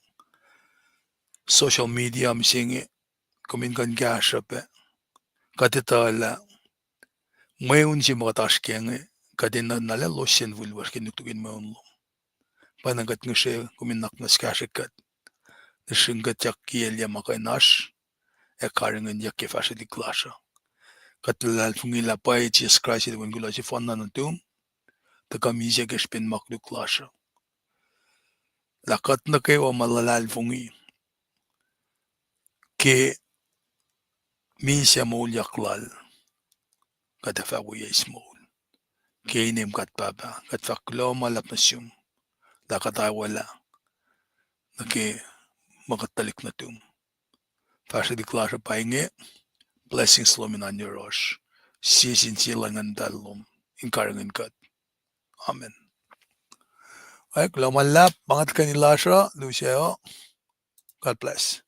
social media misingi. Kumin kan gashi pe. Katitala. Mayun si makatash kenge. Katina nala losin vulwas kinuktukin mayun lo. Panagat ngishe kumin naknas gashi kat. Nishingat yak kiel ya makay nash. Ekaringen yak kefashi di klasha. Katilal fungila pay Jesus Christ when gula si fonna natum. Takamisa gespin maklu klasha. Lakat na kayo malalal fungi. Ke minsia mol yaklal. Katafago ya small. Ke inem kat papa. Katfaklo malap na siyum. Lakatawala. Na ke makatalik na tum. Fashi di klasha painge. Blessings lomin on your rush. Sisin silangan dalom. Inkarangan kat. Amen. Ay, kulamalap. Pangat kanilasha. Lucio. God bless.